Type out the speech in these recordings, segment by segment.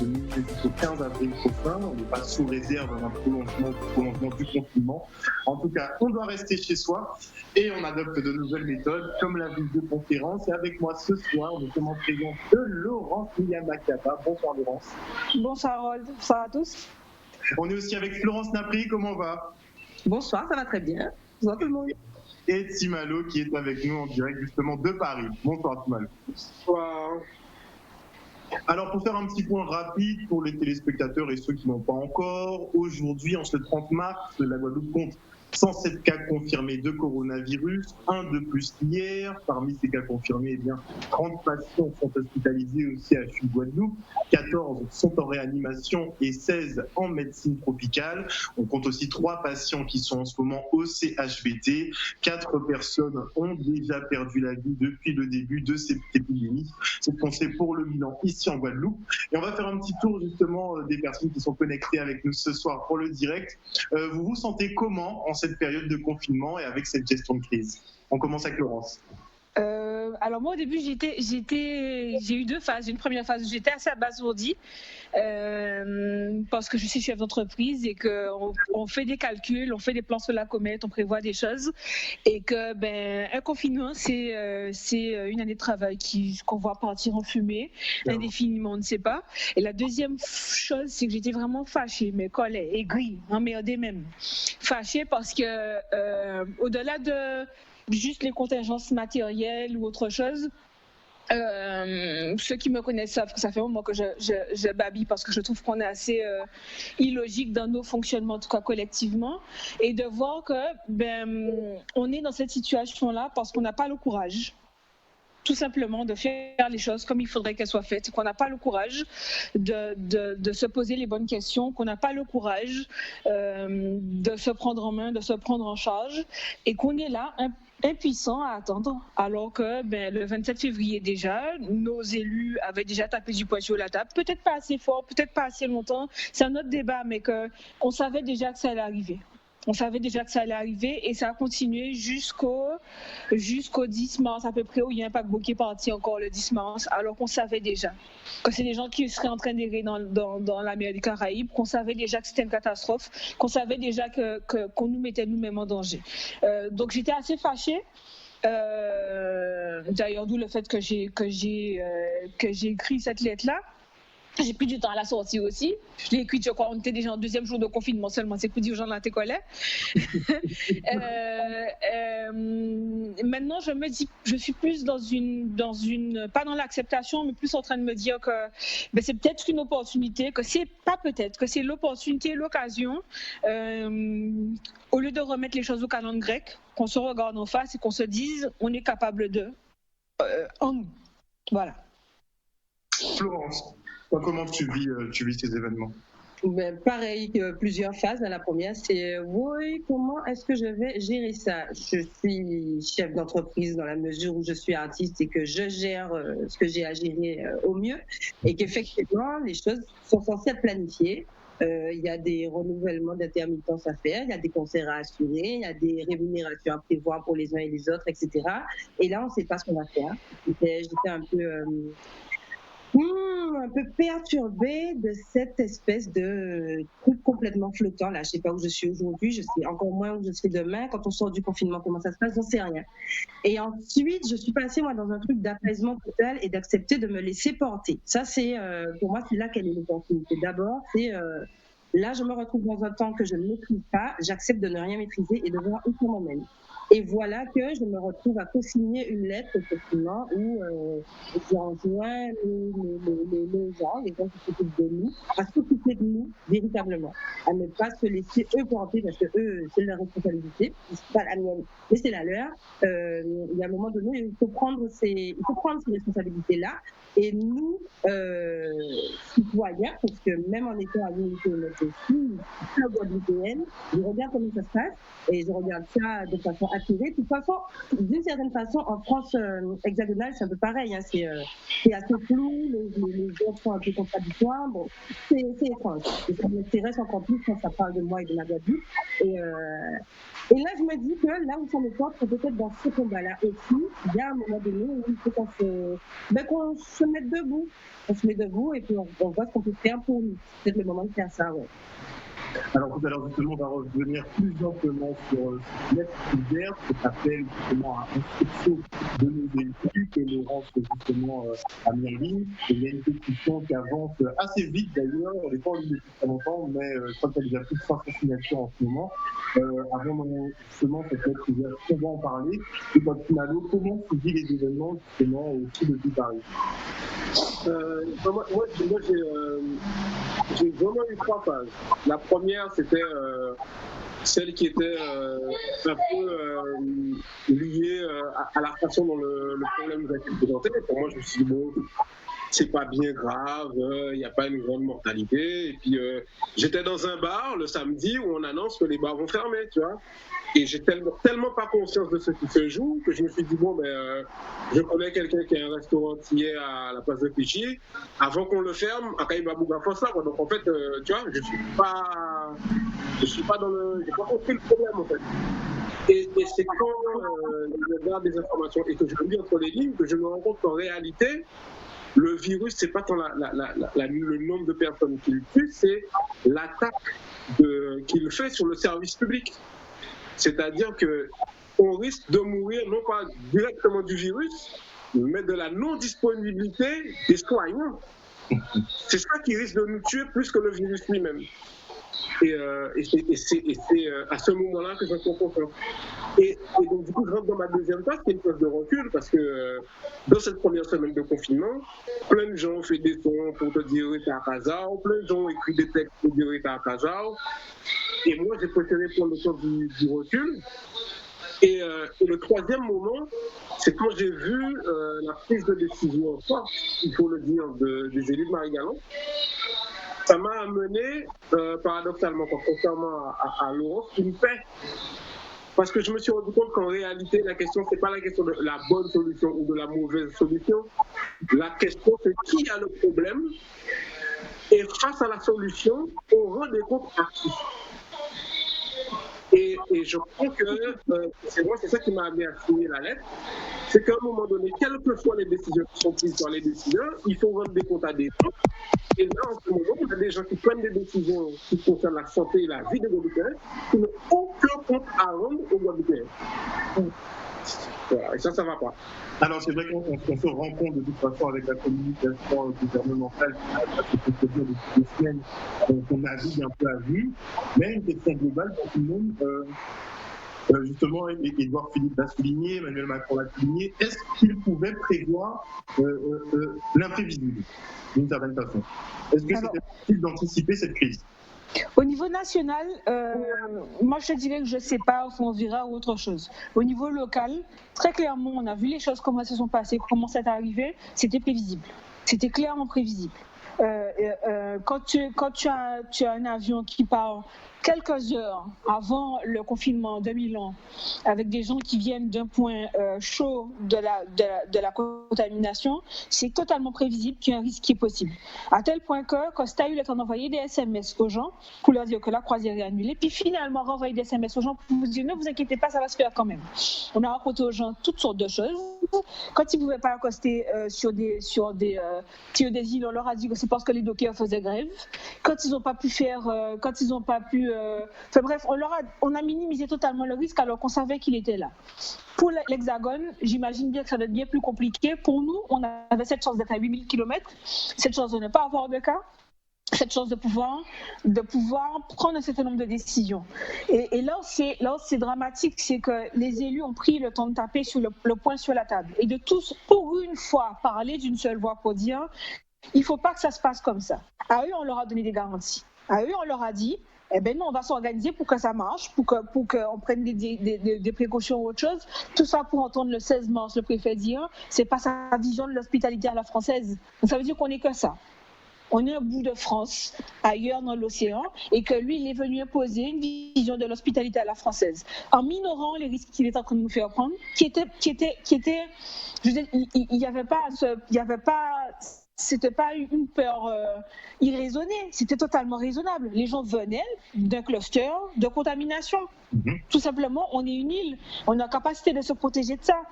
disponible jusqu'au 15 avril prochain. On n'est pas sous réserve d'un prolongement du confinement. En tout cas, on doit rester chez soi et on adopte de nouvelles méthodes comme la visioconférence. Et avec moi ce soir, nous sommes en présence de Laurence Niyamakaba. Bonsoir Laurence. Bonsoir Harold, bonsoir à tous. On est aussi avec Florence Napri, comment on va ? Bonsoir, ça va très bien. Bonsoir tout le monde. Et Timalo qui est avec nous en direct justement de Paris. Bonsoir Timalo. Bonsoir. Alors pour faire un petit point rapide pour les téléspectateurs et ceux qui n'ont pas encore, aujourd'hui en ce 30 mars, la Guadeloupe compte 107 cas confirmés de coronavirus, un de plus qu'hier. Parmi ces cas confirmés, 30 patients sont hospitalisés au CHU Guadeloupe, 14 sont en réanimation et 16 en médecine tropicale. On compte aussi 3 patients qui sont en ce moment au CHVT. 4 personnes ont déjà perdu la vie depuis le début de cette épidémie. C'est ce qu'on sait pour le bilan ici en Guadeloupe. Et on va faire un petit tour justement des personnes qui sont connectées avec nous ce soir pour le direct. Vous vous sentez comment en cette période de confinement et avec cette gestion de crise? On commence avec Laurence. Alors moi au début j'ai eu 2 phases. Une première phase où j'étais assez abasourdie parce que je suis chef d'entreprise et qu'on fait des calculs, on fait des plans sur la comète, on prévoit des choses et que un confinement c'est une année de travail qu'on voit partir en fumée indéfiniment, on ne sait pas. Et la deuxième chose c'est que j'étais vraiment fâchée, mais collée, aigrie, emmerdée même, fâchée parce que au-delà de juste les contingences matérielles ou autre chose. Ceux qui me connaissent savent que ça fait un moment que je babille parce que je trouve qu'on est assez illogique dans nos fonctionnements, en tout cas collectivement, et de voir que on est dans cette situation-là parce qu'on n'a pas le courage, tout simplement, de faire les choses comme il faudrait qu'elles soient faites, qu'on n'a pas le courage de se poser les bonnes questions, qu'on n'a pas le courage de se prendre en main, de se prendre en charge, et qu'on est là impuissant à attendre, alors que le 27 février déjà, nos élus avaient déjà tapé du poing sur la table, peut-être pas assez fort, peut-être pas assez longtemps, c'est un autre débat, mais qu'on savait déjà que ça allait arriver. On savait déjà que ça allait arriver et ça a continué jusqu'au 10 mars à peu près, où il y a un paquebot qui est parti encore le 10 mars, alors qu'on savait déjà que c'est des gens qui seraient en train d'errer dans la mer des Caraïbes, qu'on savait déjà que c'était une catastrophe, qu'on savait déjà qu'on nous mettait nous-mêmes en danger. Donc j'étais assez fâchée. D'ailleurs, d'où le fait que j'ai écrit cette lettre-là. J'ai pris du temps à la sortie aussi. Je l'ai écrite, je crois, on était déjà en 2e jour de confinement seulement. C'est pour dire aux gens de la técolée. Maintenant, je me dis, je suis plus dans une, pas dans l'acceptation, mais plus en train de me dire que c'est peut-être une opportunité, que c'est pas peut-être, que c'est l'opportunité, l'occasion, au lieu de remettre les choses au calendrier grec, qu'on se regarde en face et qu'on se dise, on est capable en nous. Voilà. Florence, comment tu vis ces événements? Pareil que plusieurs phases. La première, c'est oui, comment est-ce que je vais gérer ça? Je suis chef d'entreprise dans la mesure où je suis artiste et que je gère ce que j'ai à gérer au mieux, et qu'effectivement, les choses sont censées être planifiées. Il y a des renouvellements d'intermittence à faire, il y a des concerts à assurer, il y a des rémunérations à prévoir pour les uns et les autres, etc. Et là, on ne sait pas ce qu'on va faire. J'étais un peu perturbée de cette espèce de truc complètement flottant là. Je sais pas où je suis aujourd'hui, je sais encore moins où je serai demain. Quand on sort du confinement, comment ça se passe, j'en sais rien. Et ensuite, je suis passée moi dans un truc d'apaisement total et d'accepter de me laisser porter. Ça, c'est pour moi, c'est là qu'elle est l'opportunité. D'abord, c'est là, je me retrouve dans un temps que je ne maîtrise pas. J'accepte de ne rien maîtriser et de voir où ça m'emmène. Et voilà que je me retrouve à co-signer une lettre, effectivement, où j'enjoins les gens qui s'occupent de nous, à s'occuper de nous véritablement, à ne pas se laisser eux porter, parce que eux, c'est leur responsabilité, c'est pas la mienne, mais c'est la leur. Il y a un moment donné, il faut prendre ces responsabilités-là. Et nous, citoyens, parce que même en étant à l'unité honnête aussi, guadeloupéenne, je regarde comment ça se passe et je regarde ça de façon saturé. De toute façon, d'une certaine façon, en France hexagonale, c'est un peu pareil. Hein, c'est assez flou, les ordres sont un peu contradictoires. Bon, c'est étrange. Et ça m'intéresse encore plus quand ça parle de moi et de ma Guadeloupe. Et là, je me dis que là où ça me porte, c'est peut-être dans ce combat-là aussi. Il y a un moment donné où il faut qu'on se mette debout. On se met debout et puis on voit ce qu'on peut faire pour nous. C'est peut-être le moment de faire ça, ouais. Alors tout à l'heure, justement, on va revenir plus amplement sur l'aide ouverte, cet appel justement à instruction de nos élus que Laurence justement a mis en ligne. Et il y a une pétition qui avance assez vite d'ailleurs, elle n'est pas en ligne depuis très longtemps, mais je crois qu'elle a déjà plus de 500 signatures en ce moment. Avant justement cette lettre ouverte, on va en parler. Et Finalo, comment se vit les événements justement aussi depuis Paris? Moi, j'ai vraiment eu 3 phases. La première, c'était celle qui était un peu liée à la façon dont le problème nous a été présenté. Pour moi, je me suis dit, bon, c'est pas bien grave, il n'y a pas une grande mortalité. Et puis, j'étais dans un bar le samedi où on annonce que les bars vont fermer, tu vois. Et j'ai tellement pas conscience de ce qui se joue que je me suis dit, bon, je connais quelqu'un qui a un restaurancier à la place de Clichy. Avant qu'on le ferme, à Kaïbabouga Fossa, quoi. Donc, en fait, tu vois, je suis pas dans le. J'ai pas compris le problème, en fait. Et c'est quand je regarde des informations et que je lis entre les lignes que je me rends compte qu'en réalité, le virus, c'est pas tant le nombre de personnes qui le tuent, c'est l'attaque qu'il fait sur le service public. C'est-à-dire qu'on risque de mourir non pas directement du virus, mais de la non-disponibilité des soignants. C'est ça qui risque de nous tuer plus que le virus lui-même. Et c'est à ce moment-là que je comprends ça. Et donc, du coup, je rentre dans ma deuxième phase, qui est une phase de recul, parce que dans cette première semaine de confinement, plein de gens ont fait des sons pour te dire « t'es à Kazao », plein de gens ont écrit des textes pour dire « t'es à Kazao ». Et moi, j'ai préféré prendre le temps du recul. Et le troisième moment, c'est quand j'ai vu la prise de décision forte, il faut le dire, des élus de Marie-Galante. Ça m'a amené, paradoxalement, contrairement à Laurence, une paix. Parce que je me suis rendu compte qu'en réalité, la question, c'est pas la question de la bonne solution ou de la mauvaise solution. La question, c'est qui a le problème. Et face à la solution, on rend des comptes à qui. Et je crois que c'est ça qui m'a amené à signer la lettre. C'est qu'à un moment donné, quelles que soient les décisions qui sont prises par les décideurs, il faut rendre des comptes à des gens. Et là, en ce moment, il y a des gens qui prennent des décisions qui concernent la santé et la vie des Guadeloupéens qui n'ont aucun compte à rendre aux Guadeloupéens. Voilà, et ça ne va pas. Alors, c'est vrai qu'on se rend compte de toute façon avec la communication gouvernementale qui se fait depuis 2 semaines, qu'on navigue un peu à vue, mais une question globale pour tout le monde. Justement, Édouard Philippe l'a souligné, Emmanuel Macron l'a souligné, est-ce qu'il pouvait prévoir l'imprévisible d'une certaine façon? Est-ce que c'était possible d'anticiper cette crise? Au niveau national, moi je te dirais que je ne sais pas, on verra autre chose. Au niveau local, très clairement, on a vu les choses, comment se sont passées, comment c'est arrivé, c'était prévisible. C'était clairement prévisible. Quand tu as un avion qui part quelques heures avant le confinement en 2001, avec des gens qui viennent d'un point chaud de la contamination, c'est totalement prévisible qu'il y a un risque qui est possible. À tel point que Costa a eu le temps d'envoyer des SMS aux gens pour leur dire que la croisière est annulée, puis finalement renvoyer des SMS aux gens pour vous dire ne vous inquiétez pas, ça va se faire quand même. On a raconté aux gens toutes sortes de choses. Quand ils ne pouvaient pas accoster sur des îles, on leur a dit que c'est parce que les dockers faisaient grève. Quand ils n'ont pas pu enfin bref, on a minimisé totalement le risque alors qu'on savait qu'il était là. Pour l'Hexagone, j'imagine bien que ça doit être bien plus compliqué. Pour nous, on avait cette chance d'être à 8000 km, cette chance de ne pas avoir de cas, cette chance de pouvoir prendre un certain nombre de décisions. Et là où c'est dramatique, c'est que les élus ont pris le temps de taper sur le poing sur la table et de tous, pour une fois, parler d'une seule voix pour dire il ne faut pas que ça se passe comme ça. À eux, on leur a donné des garanties. À eux, on leur a dit eh ben non, on va s'organiser pour que ça marche, pour qu'on prenne des précautions ou autre chose. Tout ça pour entendre le 16 mars le préfet dire c'est pas sa vision de l'hospitalité à la française. Donc ça veut dire qu'on n'est que ça. on est un bout de France, ailleurs dans l'océan, et que lui, il est venu imposer une vision de l'hospitalité à la française, en minorant les risques qu'il est en train de nous faire prendre, qui était je veux dire, il n'y avait pas, c'était pas une peur irraisonnée, c'était totalement raisonnable. Les gens venaient d'un cluster de contamination. Tout simplement, on est une île, on a la capacité de se protéger de ça.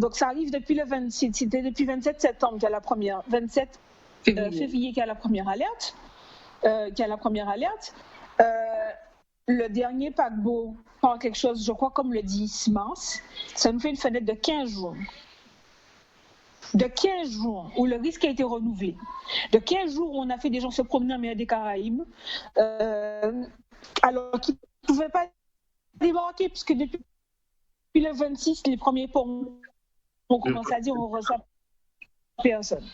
Donc ça arrive depuis le 27, c'était depuis 27 septembre qu'il y a la première, 27 février qu'il y a la première alerte. Le dernier paquebot prend quelque chose, je crois, comme le 10 mars, ça nous fait une fenêtre de 15 jours. De 15 jours où le risque a été renouvelé. De 15 jours où on a fait des gens se promener en mer des Caraïbes, alors qu'ils ne pouvaient pas débarquer, puisque depuis le 26, les premiers ports ont commencé à dire on ne reçoit personne.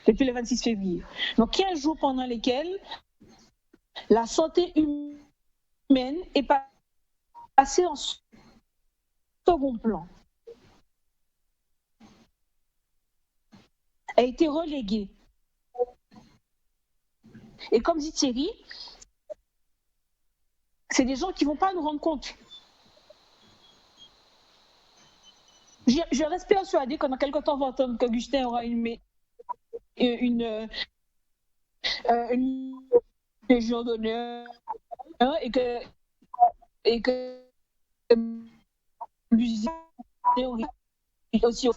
Depuis le 26 février. Donc 15 jours pendant lesquels la santé humaine est passée en second plan. A été reléguée. Et comme dit Thierry, c'est des gens qui ne vont pas nous rendre compte. Je reste persuadée que dans quelques temps, on va entendre qu'Augustin aura une légion d'honneur et que l'usine aussi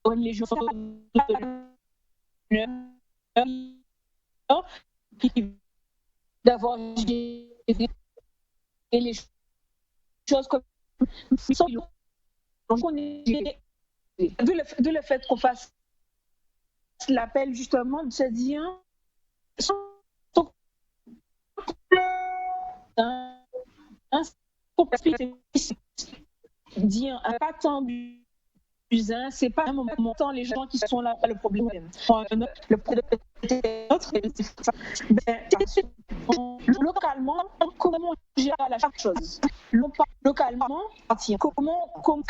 une légion d'honneur d'avoir géré les choses comme vu le fait qu'on fasse l'appel justement de se dire dire pas tant busin, c'est pas un moment tant les gens qui sont là le problème. Le problème localement, comment on gère chaque chose. Localement, comment on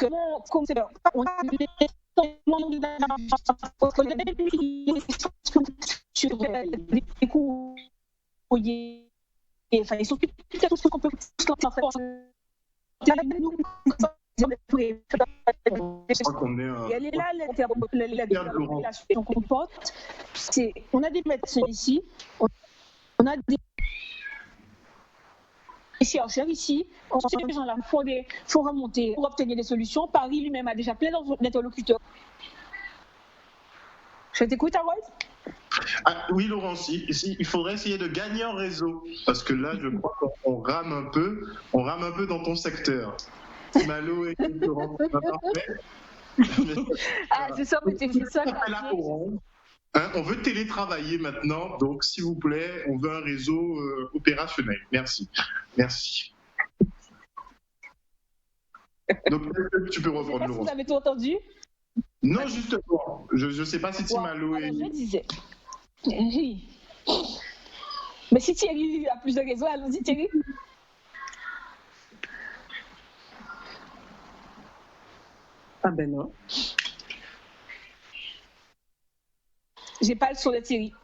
enfin, ils sont tout ce qu'on peut elle est là, la comporte. On a des médecins ici, on a des chercheurs ici, on sait que les gens là font remonter pour obtenir des solutions. Paris lui-même a déjà plein d'interlocuteurs. Je t'écoute, Harold. Oui, Laurence, il faudrait essayer de gagner en réseau, parce que là, je crois qu'on rame un peu dans ton secteur. Malo et Laurence, c'est ça, c'est ça. On veut télétravailler maintenant, donc s'il vous plaît, on veut un réseau opérationnel. Merci. Donc, tu peux reprendre, Laurence. Vous avez tout entendu? Non, justement. Je ne sais pas si Timalo est... Je disais. Oui. Mais si Thierry a plus de raison, allons-y, Thierry. Ah ben non. J'ai pas le son de Thierry.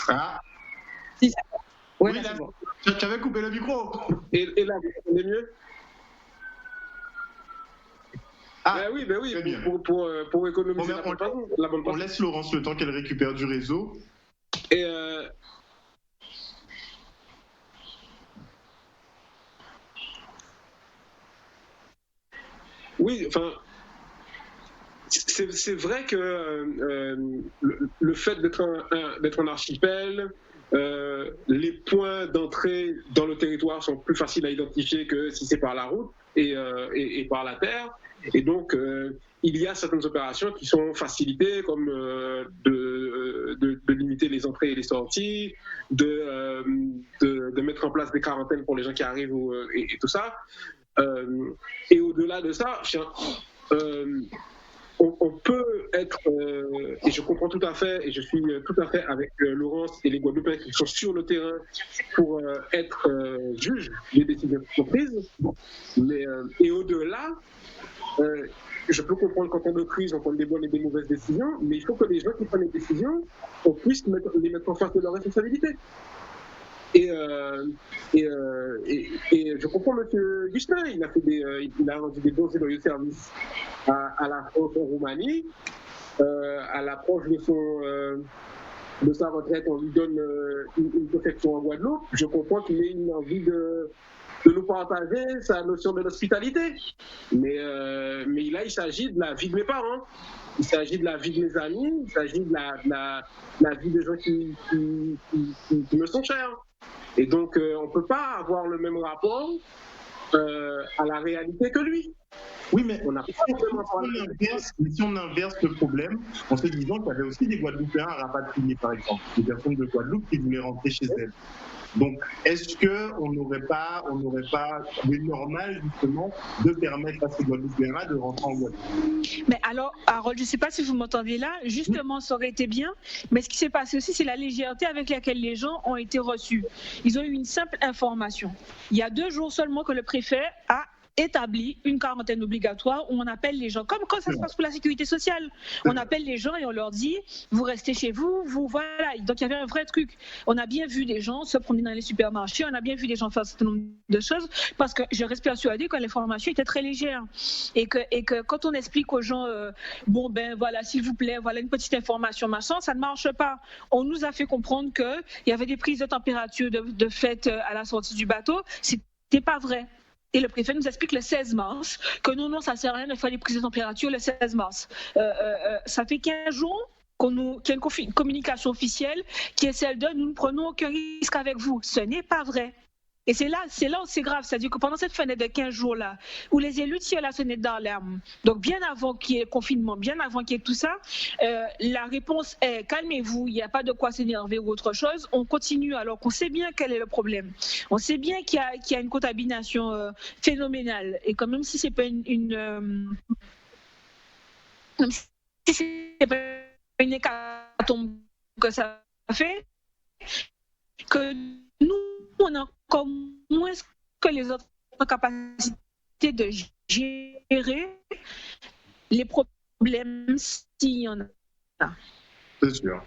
Ah. Oui, là, bon. Tu avais coupé le micro. Et là, vous entendez mieux? Oui, pour économiser la bonne on laisse Laurence le temps qu'elle récupère du réseau. Et oui, enfin, c'est vrai que le fait d'être un archipel, les points d'entrée dans le territoire sont plus faciles à identifier que si c'est par la route et par la terre. Et donc, il y a certaines opérations qui sont facilitées, comme de limiter les entrées et les sorties, de mettre en place des quarantaines pour les gens qui arrivent et tout ça. Et au-delà de ça, on peut être, et je comprends tout à fait, et je suis tout à fait avec Laurence et les Guadeloupéens qui sont sur le terrain pour être juges des décisions qui sont prises, mais, et au-delà, je peux comprendre qu'en temps de crise, on prend des bonnes et des mauvaises décisions, mais il faut que les gens qui prennent les décisions, on puisse les mettre en face de leurs responsabilités. Et je comprends M. Gustin, il a rendu des bons et loyaux services à la France en Roumanie. À l'approche de sa retraite, on lui donne une protection en Guadeloupe. Je comprends qu'il ait une envie de nous partager sa notion de l'hospitalité. Mais là, il s'agit de la vie de mes parents, il s'agit de la vie de mes amis, il s'agit de la vie des gens qui me sont chers. Et donc, on ne peut pas avoir le même rapport à la réalité que lui. Oui, mais si on inverse le problème en se disant qu'il y avait aussi des Guadeloupéens à rapatrier, par exemple, des personnes de Guadeloupe qui voulaient rentrer chez elles. Donc, est-ce qu'on n'aurait pas trouvé normal, justement, de permettre à ces Guadeloupéens-là de rentrer en Guadeloupe? Mais alors, Harold, je ne sais pas si vous m'entendez là, justement, ça aurait été bien, mais ce qui s'est passé aussi, c'est la légèreté avec laquelle les gens ont été reçus. Ils ont eu une simple information. Il y a 2 jours seulement que le préfet a établi une quarantaine obligatoire où on appelle les gens, comme quand ça se passe pour la sécurité sociale, on appelle les gens et on leur dit vous restez chez vous, voilà. Donc il y avait un vrai truc. On a bien vu des gens se promener dans les supermarchés, on a bien vu des gens faire un certain nombre de choses, parce que je reste persuadée que l'information était très légère et que quand on explique aux gens bon ben voilà, s'il vous plaît, voilà une petite information machin, ça ne marche pas. On nous a fait comprendre qu'il y avait des prises de température de fait à la sortie du bateau. C'était pas vrai. Et le préfet nous explique le 16 mars que non, ça ne sert à rien de faire des prises de température le 16 mars. Ça fait 15 jours qu'il y a une communication officielle qui est celle de nous ne prenons aucun risque avec vous. Ce n'est pas vrai. Et c'est là où c'est grave, c'est-à-dire que pendant cette fenêtre de 15 jours-là, où les élus tirent la sonnette d'alarme, donc bien avant qu'il y ait le confinement, bien avant qu'il y ait tout ça, la réponse est calmez-vous, il n'y a pas de quoi s'énerver ou autre chose, on continue alors qu'on sait bien quel est le problème. On sait bien qu'il y a une contamination phénoménale, et que même si ce n'est pas une hécatombe que ça fait, que nous, on a encore moins que les autres capacités de gérer les problèmes s'il y en a. C'est sûr.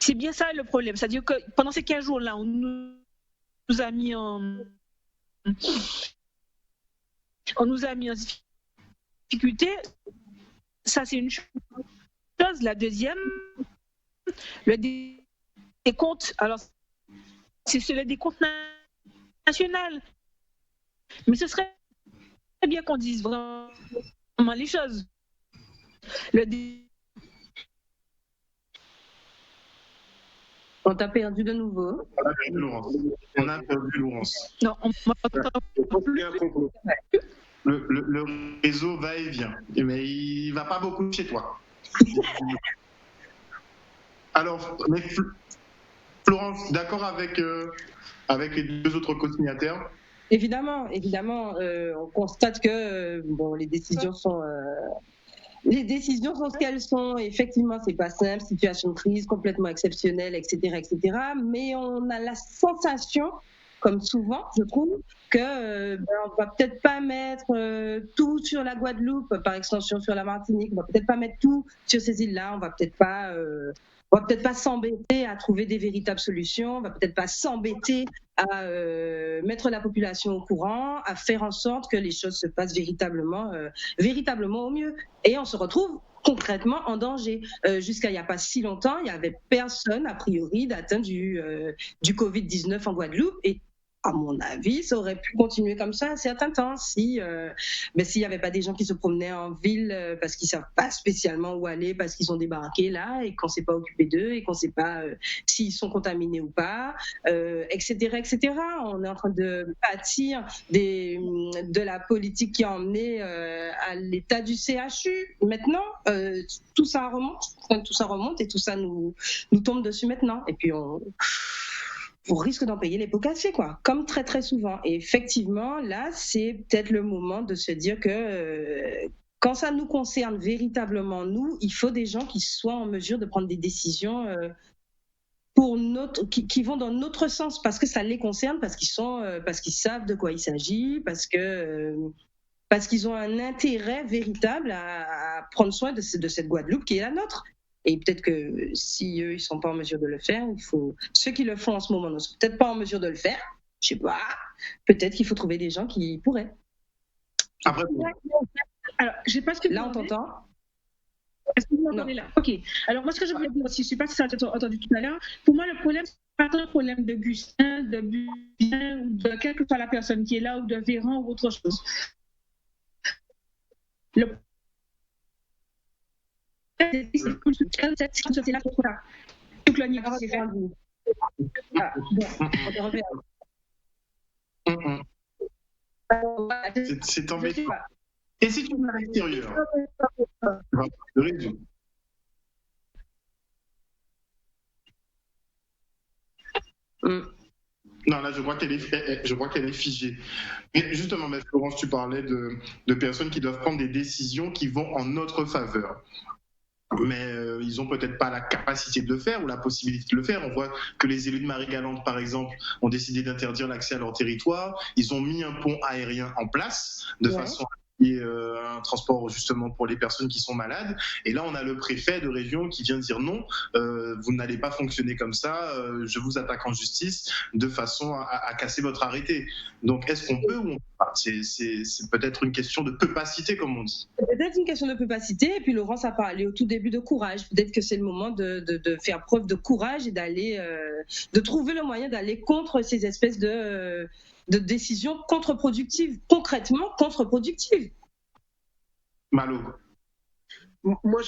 C'est bien ça le problème. C'est-à-dire que pendant ces 15 jours-là, on nous a mis en difficulté. Ça, c'est une chose. La deuxième, le décompte, alors c'est le décompte national. Mais ce serait bien qu'on dise vraiment les choses. On t'a perdu de nouveau. On a perdu Laurence. Non, le réseau va et vient, mais il ne va pas beaucoup chez toi. Alors, mais Florence, d'accord avec les 2 autres co-signataires? Évidemment, on constate que les décisions sont ce qu'elles sont. Effectivement, c'est pas simple, situation de crise complètement exceptionnelle, etc., etc. Mais on a la sensation, comme souvent, je trouve, que on va peut-être pas mettre tout sur la Guadeloupe, par extension sur la Martinique. On va peut-être pas mettre tout sur ces îles-là. On va peut-être pas s'embêter à trouver des véritables solutions. On va peut-être pas s'embêter à mettre la population au courant, à faire en sorte que les choses se passent véritablement au mieux. Et on se retrouve concrètement en danger. Jusqu'à il n'y a pas si longtemps, il n'y avait personne, a priori, d'atteint du Covid-19 en Guadeloupe. Et à mon avis, ça aurait pu continuer comme ça un certain temps s'il n'y avait pas des gens qui se promenaient en ville parce qu'ils ne savent pas spécialement où aller, parce qu'ils sont débarqués là et qu'on ne s'est pas occupé d'eux et qu'on ne sait pas s'ils sont contaminés ou pas, etc., etc. On est en train de pâtir de la politique qui a emmené à l'état du CHU. Maintenant, tout ça remonte et tout ça nous tombe dessus maintenant. Et puis vous risquez d'en payer les pots cassés, quoi, comme très très souvent. Et effectivement, là, c'est peut-être le moment de se dire que quand ça nous concerne véritablement, nous, il faut des gens qui soient en mesure de prendre des décisions qui vont dans notre sens, parce que ça les concerne, parce qu'ils savent de quoi il s'agit, parce qu'ils ont un intérêt véritable à prendre soin de cette Guadeloupe qui est la nôtre. Et peut-être que si eux, ils ne sont pas en mesure de le faire, ceux qui le font en ce moment ne sont peut-être pas en mesure de le faire. Je ne sais pas. Peut-être qu'il faut trouver des gens qui pourraient. Après, alors, je sais pas ce que là, on t'entend. Est-ce que vous m'entendez là? Ok. Alors, moi, ce que je voulais dire aussi, je ne sais pas si ça a été entendu tout à l'heure, pour moi, le problème, c'est pas tant un problème de Gustin, de Bubien, ou de quelle que soit la personne qui est là, ou de Véran, ou autre chose. Le cette société-là pour ça. Donc, le niveau, c'est fait. C'est embêtant. Et si tu vas à l'extérieur? Non, là, je crois qu'elle est figée. Mais justement, Florence, tu parlais de personnes qui doivent prendre des décisions qui vont en notre faveur. Mais ils n'ont peut-être pas la capacité de le faire ou la possibilité de le faire. On voit que les élus de Marie-Galante, par exemple, ont décidé d'interdire l'accès à leur territoire. Ils ont mis un pont aérien en place de façon un transport justement pour les personnes qui sont malades. Et là, on a le préfet de région qui vient dire non, vous n'allez pas fonctionner comme ça, je vous attaque en justice de façon à casser votre arrêté. Donc, est-ce qu'on peut ou on peut pas? C'est peut-être une question de pupacité, comme on dit. C'est peut-être une question de pupacité. Et puis, Laurence a parlé au tout début de courage. Peut-être que c'est le moment de faire preuve de courage et de trouver le moyen d'aller contre ces espèces de décisions contre-productives, concrètement contre-productives. Malo. Pour moi,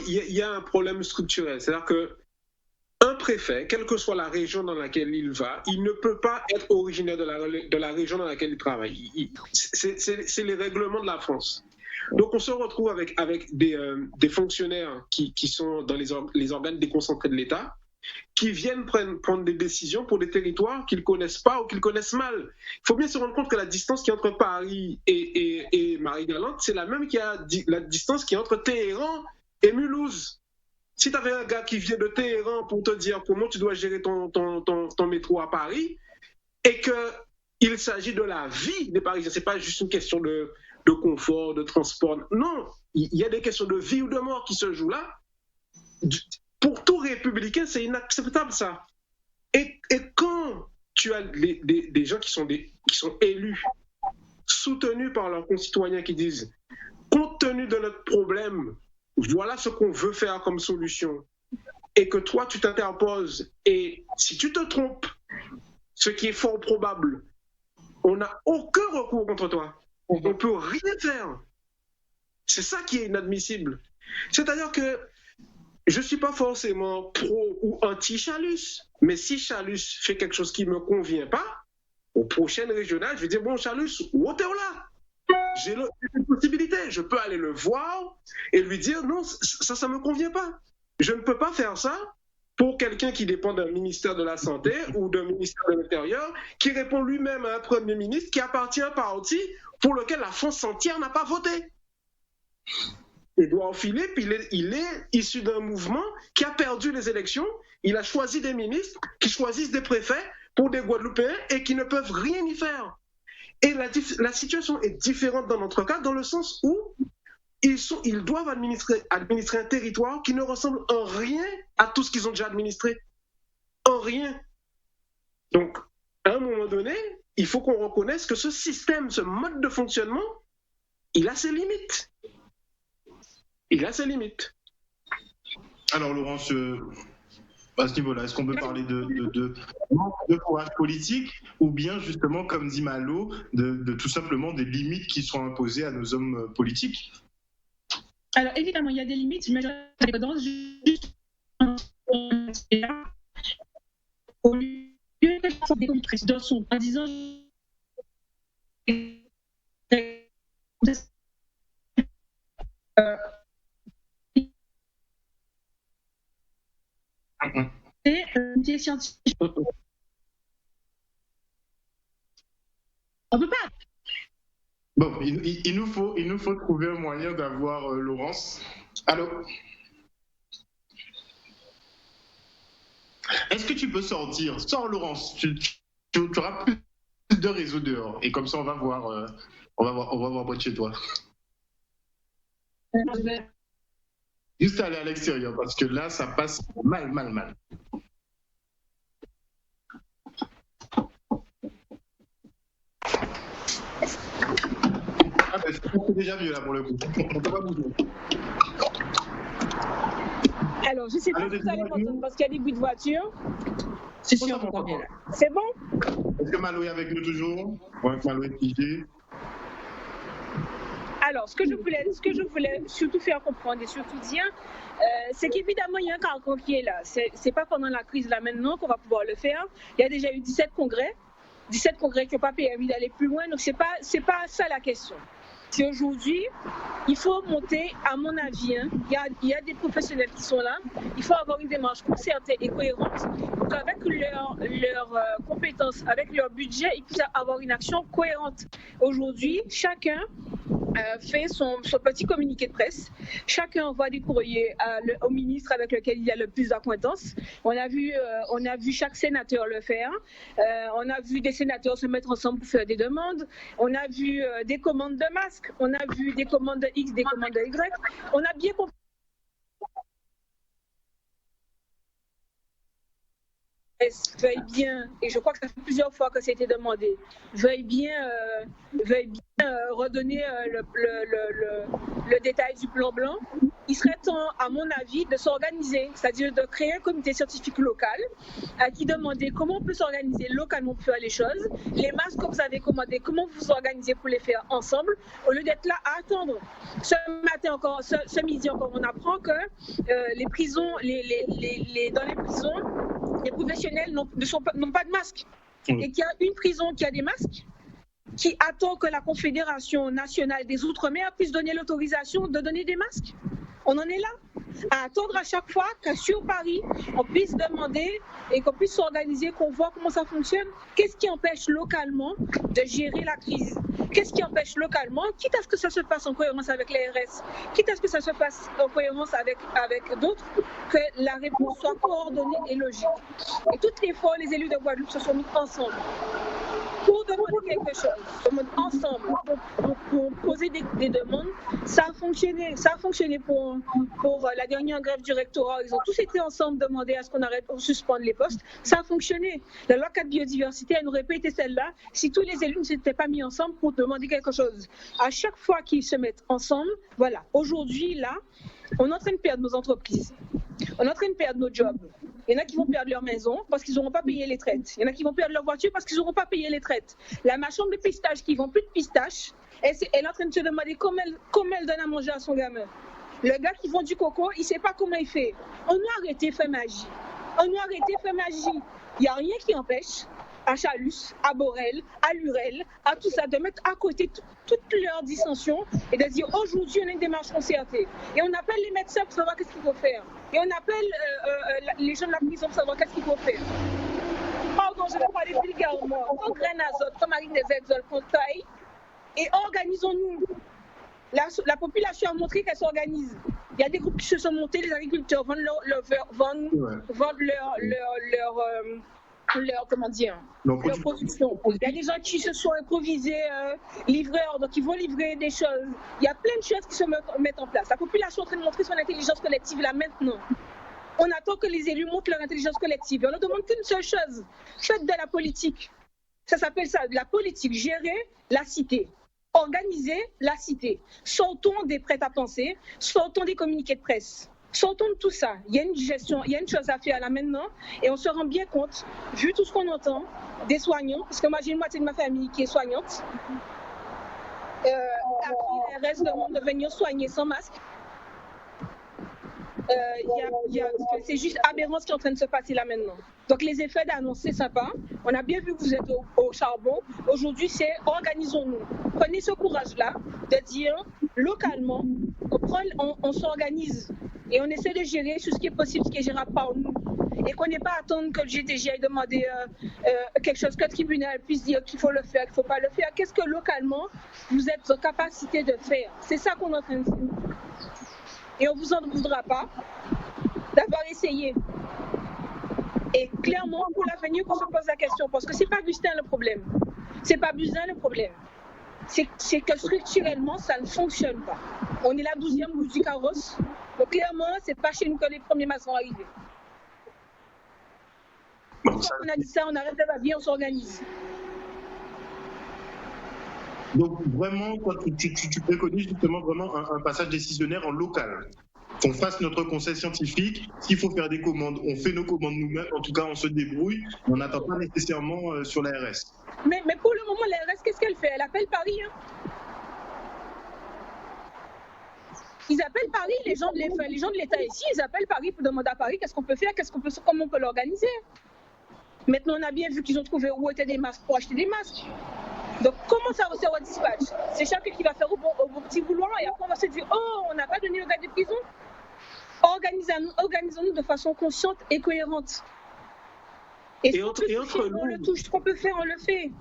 il y a un problème structurel. C'est-à-dire qu'un préfet, quelle que soit la région dans laquelle il va, il ne peut pas être originaire de la région dans laquelle il travaille. C'est les règlements de la France. Donc on se retrouve avec des fonctionnaires qui sont dans les organes déconcentrés de l'État, qui viennent prendre des décisions pour des territoires qu'ils ne connaissent pas ou qu'ils connaissent mal. Il faut bien se rendre compte que la distance qui est entre Paris et Marie-Galante, c'est la même la distance qui est entre Téhéran et Mulhouse. Si tu avais un gars qui vient de Téhéran pour te dire comment tu dois gérer ton métro à Paris, et qu'il s'agit de la vie des Parisiens, ce n'est pas juste une question de confort, de transport. Non, il y a des questions de vie ou de mort qui se jouent là. Pour tout républicain, c'est inacceptable ça. Et quand tu as des gens qui sont élus, soutenus par leurs concitoyens qui disent « compte tenu de notre problème, voilà ce qu'on veut faire comme solution », et que toi tu t'interposes, et si tu te trompes, ce qui est fort probable, on n'a aucun recours contre toi. On ne peut rien faire. C'est ça qui est inadmissible. C'est-à-dire que je ne suis pas forcément pro ou anti-Chalus, mais si Chalus fait quelque chose qui ne me convient pas, aux prochaines régionales, je vais dire, bon, Chalus, ôtez-le-là. J'ai une possibilité, je peux aller le voir et lui dire, non, ça ne me convient pas. Je ne peux pas faire ça pour quelqu'un qui dépend d'un ministère de la Santé ou d'un ministère de l'Intérieur, qui répond lui-même à un Premier ministre qui appartient à un parti pour lequel la France entière n'a pas voté. Édouard Philippe, il est issu d'un mouvement qui a perdu les élections. Il a choisi des ministres qui choisissent des préfets pour des Guadeloupéens et qui ne peuvent rien y faire. Et la situation est différente dans notre cas, dans le sens où ils doivent administrer un territoire qui ne ressemble en rien à tout ce qu'ils ont déjà administré. En rien. Donc, à un moment donné, il faut qu'on reconnaisse que ce système, ce mode de fonctionnement, il a ses limites. Il a ses limites. Alors, Laurence, à ce niveau-là, est-ce qu'on peut parler de courage politique ou bien, justement, comme dit Malo, de tout simplement des limites qui sont imposées à nos hommes politiques? Alors, évidemment, il y a des limites, mais juste au lieu de faire des complices dans son en disant c'est une scientifique. On peut pas. Bon, il nous faut trouver un moyen d'avoir Laurence. Allô? Est-ce que tu peux sortir? Sors, Laurence. Tu auras plus de réseau dehors. Et comme ça, on va voir près de chez toi. Juste aller à l'extérieur, parce que là, ça passe mal. Ah ben, c'est déjà mieux là pour le coup. On peut pas bouger. Alors, je ne sais pas si vous allez m'entendre parce qu'il y a des bruits de voiture. C'est sûr, on bien là. C'est bon? Est-ce que Malo est avec nous toujours? Ouais, Malo est figé. Alors, ce que je voulais surtout faire comprendre et surtout dire, c'est qu'évidemment, il y a un carcan qui est là. C'est pas pendant la crise là maintenant qu'on va pouvoir le faire. Il y a déjà eu 17 congrès qui n'ont pas permis d'aller plus loin. Donc, c'est pas ça la question. C'est aujourd'hui, il faut monter, à mon avis, hein, il y a des professionnels qui sont là, il faut avoir une démarche concertée et cohérente pour qu'avec leurs compétences, avec leur budget, ils puissent avoir une action cohérente. Aujourd'hui, chacun fait son petit communiqué de presse. Chacun envoie des courriers au ministre avec lequel il y a le plus d'acquaintance. On a vu chaque sénateur le faire. On a vu des sénateurs se mettre ensemble pour faire des demandes. On a vu des commandes de masques. On a vu des commandes de X, des commandes de Y. On a bien compris. Veuille bien, et je crois que ça fait plusieurs fois que c'était demandé, veuille bien redonner le détail du plan blanc. Il serait temps, à mon avis, de s'organiser, c'est-à-dire de créer un comité scientifique local qui demandait comment on peut s'organiser localement pour faire les choses. Les masques que vous avez commandés, comment vous vous organisez pour les faire ensemble, au lieu d'être là à attendre. Ce midi encore, on apprend que les prisons, dans les prisons, les professionnels n'ont pas de masque. Et qu'il y a une prison qui a des masques, qui attend que la Confédération nationale des Outre-mer puisse donner l'autorisation de donner des masques. On en est là, à attendre à chaque fois que sur Paris, on puisse demander et qu'on puisse s'organiser, qu'on voit comment ça fonctionne. Qu'est-ce qui empêche localement de gérer la crise? Qu'est-ce qui empêche localement, quitte à ce que ça se passe en cohérence avec l'ARS, quitte à ce que ça se fasse en cohérence avec d'autres, que la réponse soit coordonnée et logique. Et toutes les fois, les élus de Guadeloupe se sont mis ensemble pour demander quelque chose, ensemble, pour poser des demandes. Ça a fonctionné pour la dernière grève du rectorat. Ils ont tous été ensemble demander à ce qu'on arrête ou suspendre les postes. Ça a fonctionné. La loi 4 biodiversité, elle n'aurait pas été celle-là si tous les élus ne s'étaient pas mis ensemble pour demander quelque chose. À chaque fois qu'ils se mettent ensemble, voilà, aujourd'hui, là, on est en train de perdre nos entreprises. On est en train de perdre nos jobs. Il y en a qui vont perdre leur maison parce qu'ils n'auront pas payé les traites. Il y en a qui vont perdre leur voiture parce qu'ils n'auront pas payé les traites. La marchande de pistaches qui ne vend plus de pistaches, elle est en train de se demander comment elle donne à manger à son gamin. Le gars qui vend du coco, il ne sait pas comment il fait. On doit arrêter faire magie. Il n'y a rien qui empêche à Chalus, à Borel, à Lurel, à tout ça, de mettre à côté toutes leurs dissensions et de dire aujourd'hui on a une démarche concertée. Et on appelle les médecins pour savoir qu'est-ce qu'il faut faire. Et on appelle les gens de la prison pour savoir qu'est-ce qu'il faut faire. Pardon, je vais parler vulgairement. On graine azote, comme Marine des Edzol, qu'on taille et organisons-nous. La population a montré qu'elle s'organise. Il y a des groupes qui se sont montés, les agriculteurs vendent leur production. Il y a des gens qui se sont improvisés livreurs, donc ils vont livrer des choses. Il y a plein de choses qui se mettent en place. La population est en train de montrer son intelligence collective là maintenant. On attend que les élus montrent leur intelligence collective. Et on ne demande qu'une seule chose. Faites de la politique. Ça s'appelle ça, de la politique. Gérer la cité. Organiser la cité. Sortons des prêts-à-penser, sortons des communiqués de presse. Sortons de tout ça. Il y a une gestion, il y a une chose à faire là maintenant et on se rend bien compte, vu tout ce qu'on entend, des soignants, parce que moi j'ai une moitié de ma famille qui est soignante, après reste demande de venir soigner sans masque. C'est juste aberrant ce qui est en train de se passer là maintenant. Donc les effets d'annonce, c'est sympa. On a bien vu que vous êtes au charbon. Aujourd'hui, c'est organisons-nous. Prenez ce courage-là de dire localement, on s'organise et on essaie de gérer tout ce qui est possible, ce qui est gérable par nous. et qu'on n'ait pas à attendre que le GTJ aille demander quelque chose, que le tribunal puisse dire qu'il faut le faire, qu'il ne faut pas le faire. Qu'est-ce que localement vous êtes en capacité de faire? C'est ça qu'on est en train de faire. Et on ne vous en voudra pas d'avoir essayé. Et clairement, pour l'avenir, qu'on se pose la question, parce que ce n'est pas Gustin le problème, c'est pas Buzyn le problème. C'est que structurellement, ça ne fonctionne pas. On est la 12e roue du carrosse, donc clairement, ce n'est pas chez nous que les premiers masses vont arriver. Bon, on a dit ça, on arrête de babiller, on s'organise. Donc vraiment, toi, tu préconises justement vraiment un passage décisionnaire en local. Qu'on fasse notre conseil scientifique. S'il faut faire des commandes, on fait nos commandes nous-mêmes. En tout cas, on se débrouille. On n'attend pas nécessairement sur l'ARS. Mais pour le moment, l'ARS, qu'est-ce qu'elle fait? Elle appelle Paris. Hein. Ils appellent Paris, les gens de l'État ici, ils appellent Paris pour demander à Paris qu'est-ce qu'on peut faire, comment on peut l'organiser. Maintenant, on a bien vu qu'ils ont trouvé où étaient des masques pour acheter des masques. Donc, comment ça va se faire au dispatch? C'est chacun qui va faire au bon petit vouloir et après on va se dire, oh, on n'a pas donné au gars des prisons. Organisons-nous de façon consciente et cohérente. Et entre nous, on le touche, ce qu'on peut faire, on le fait.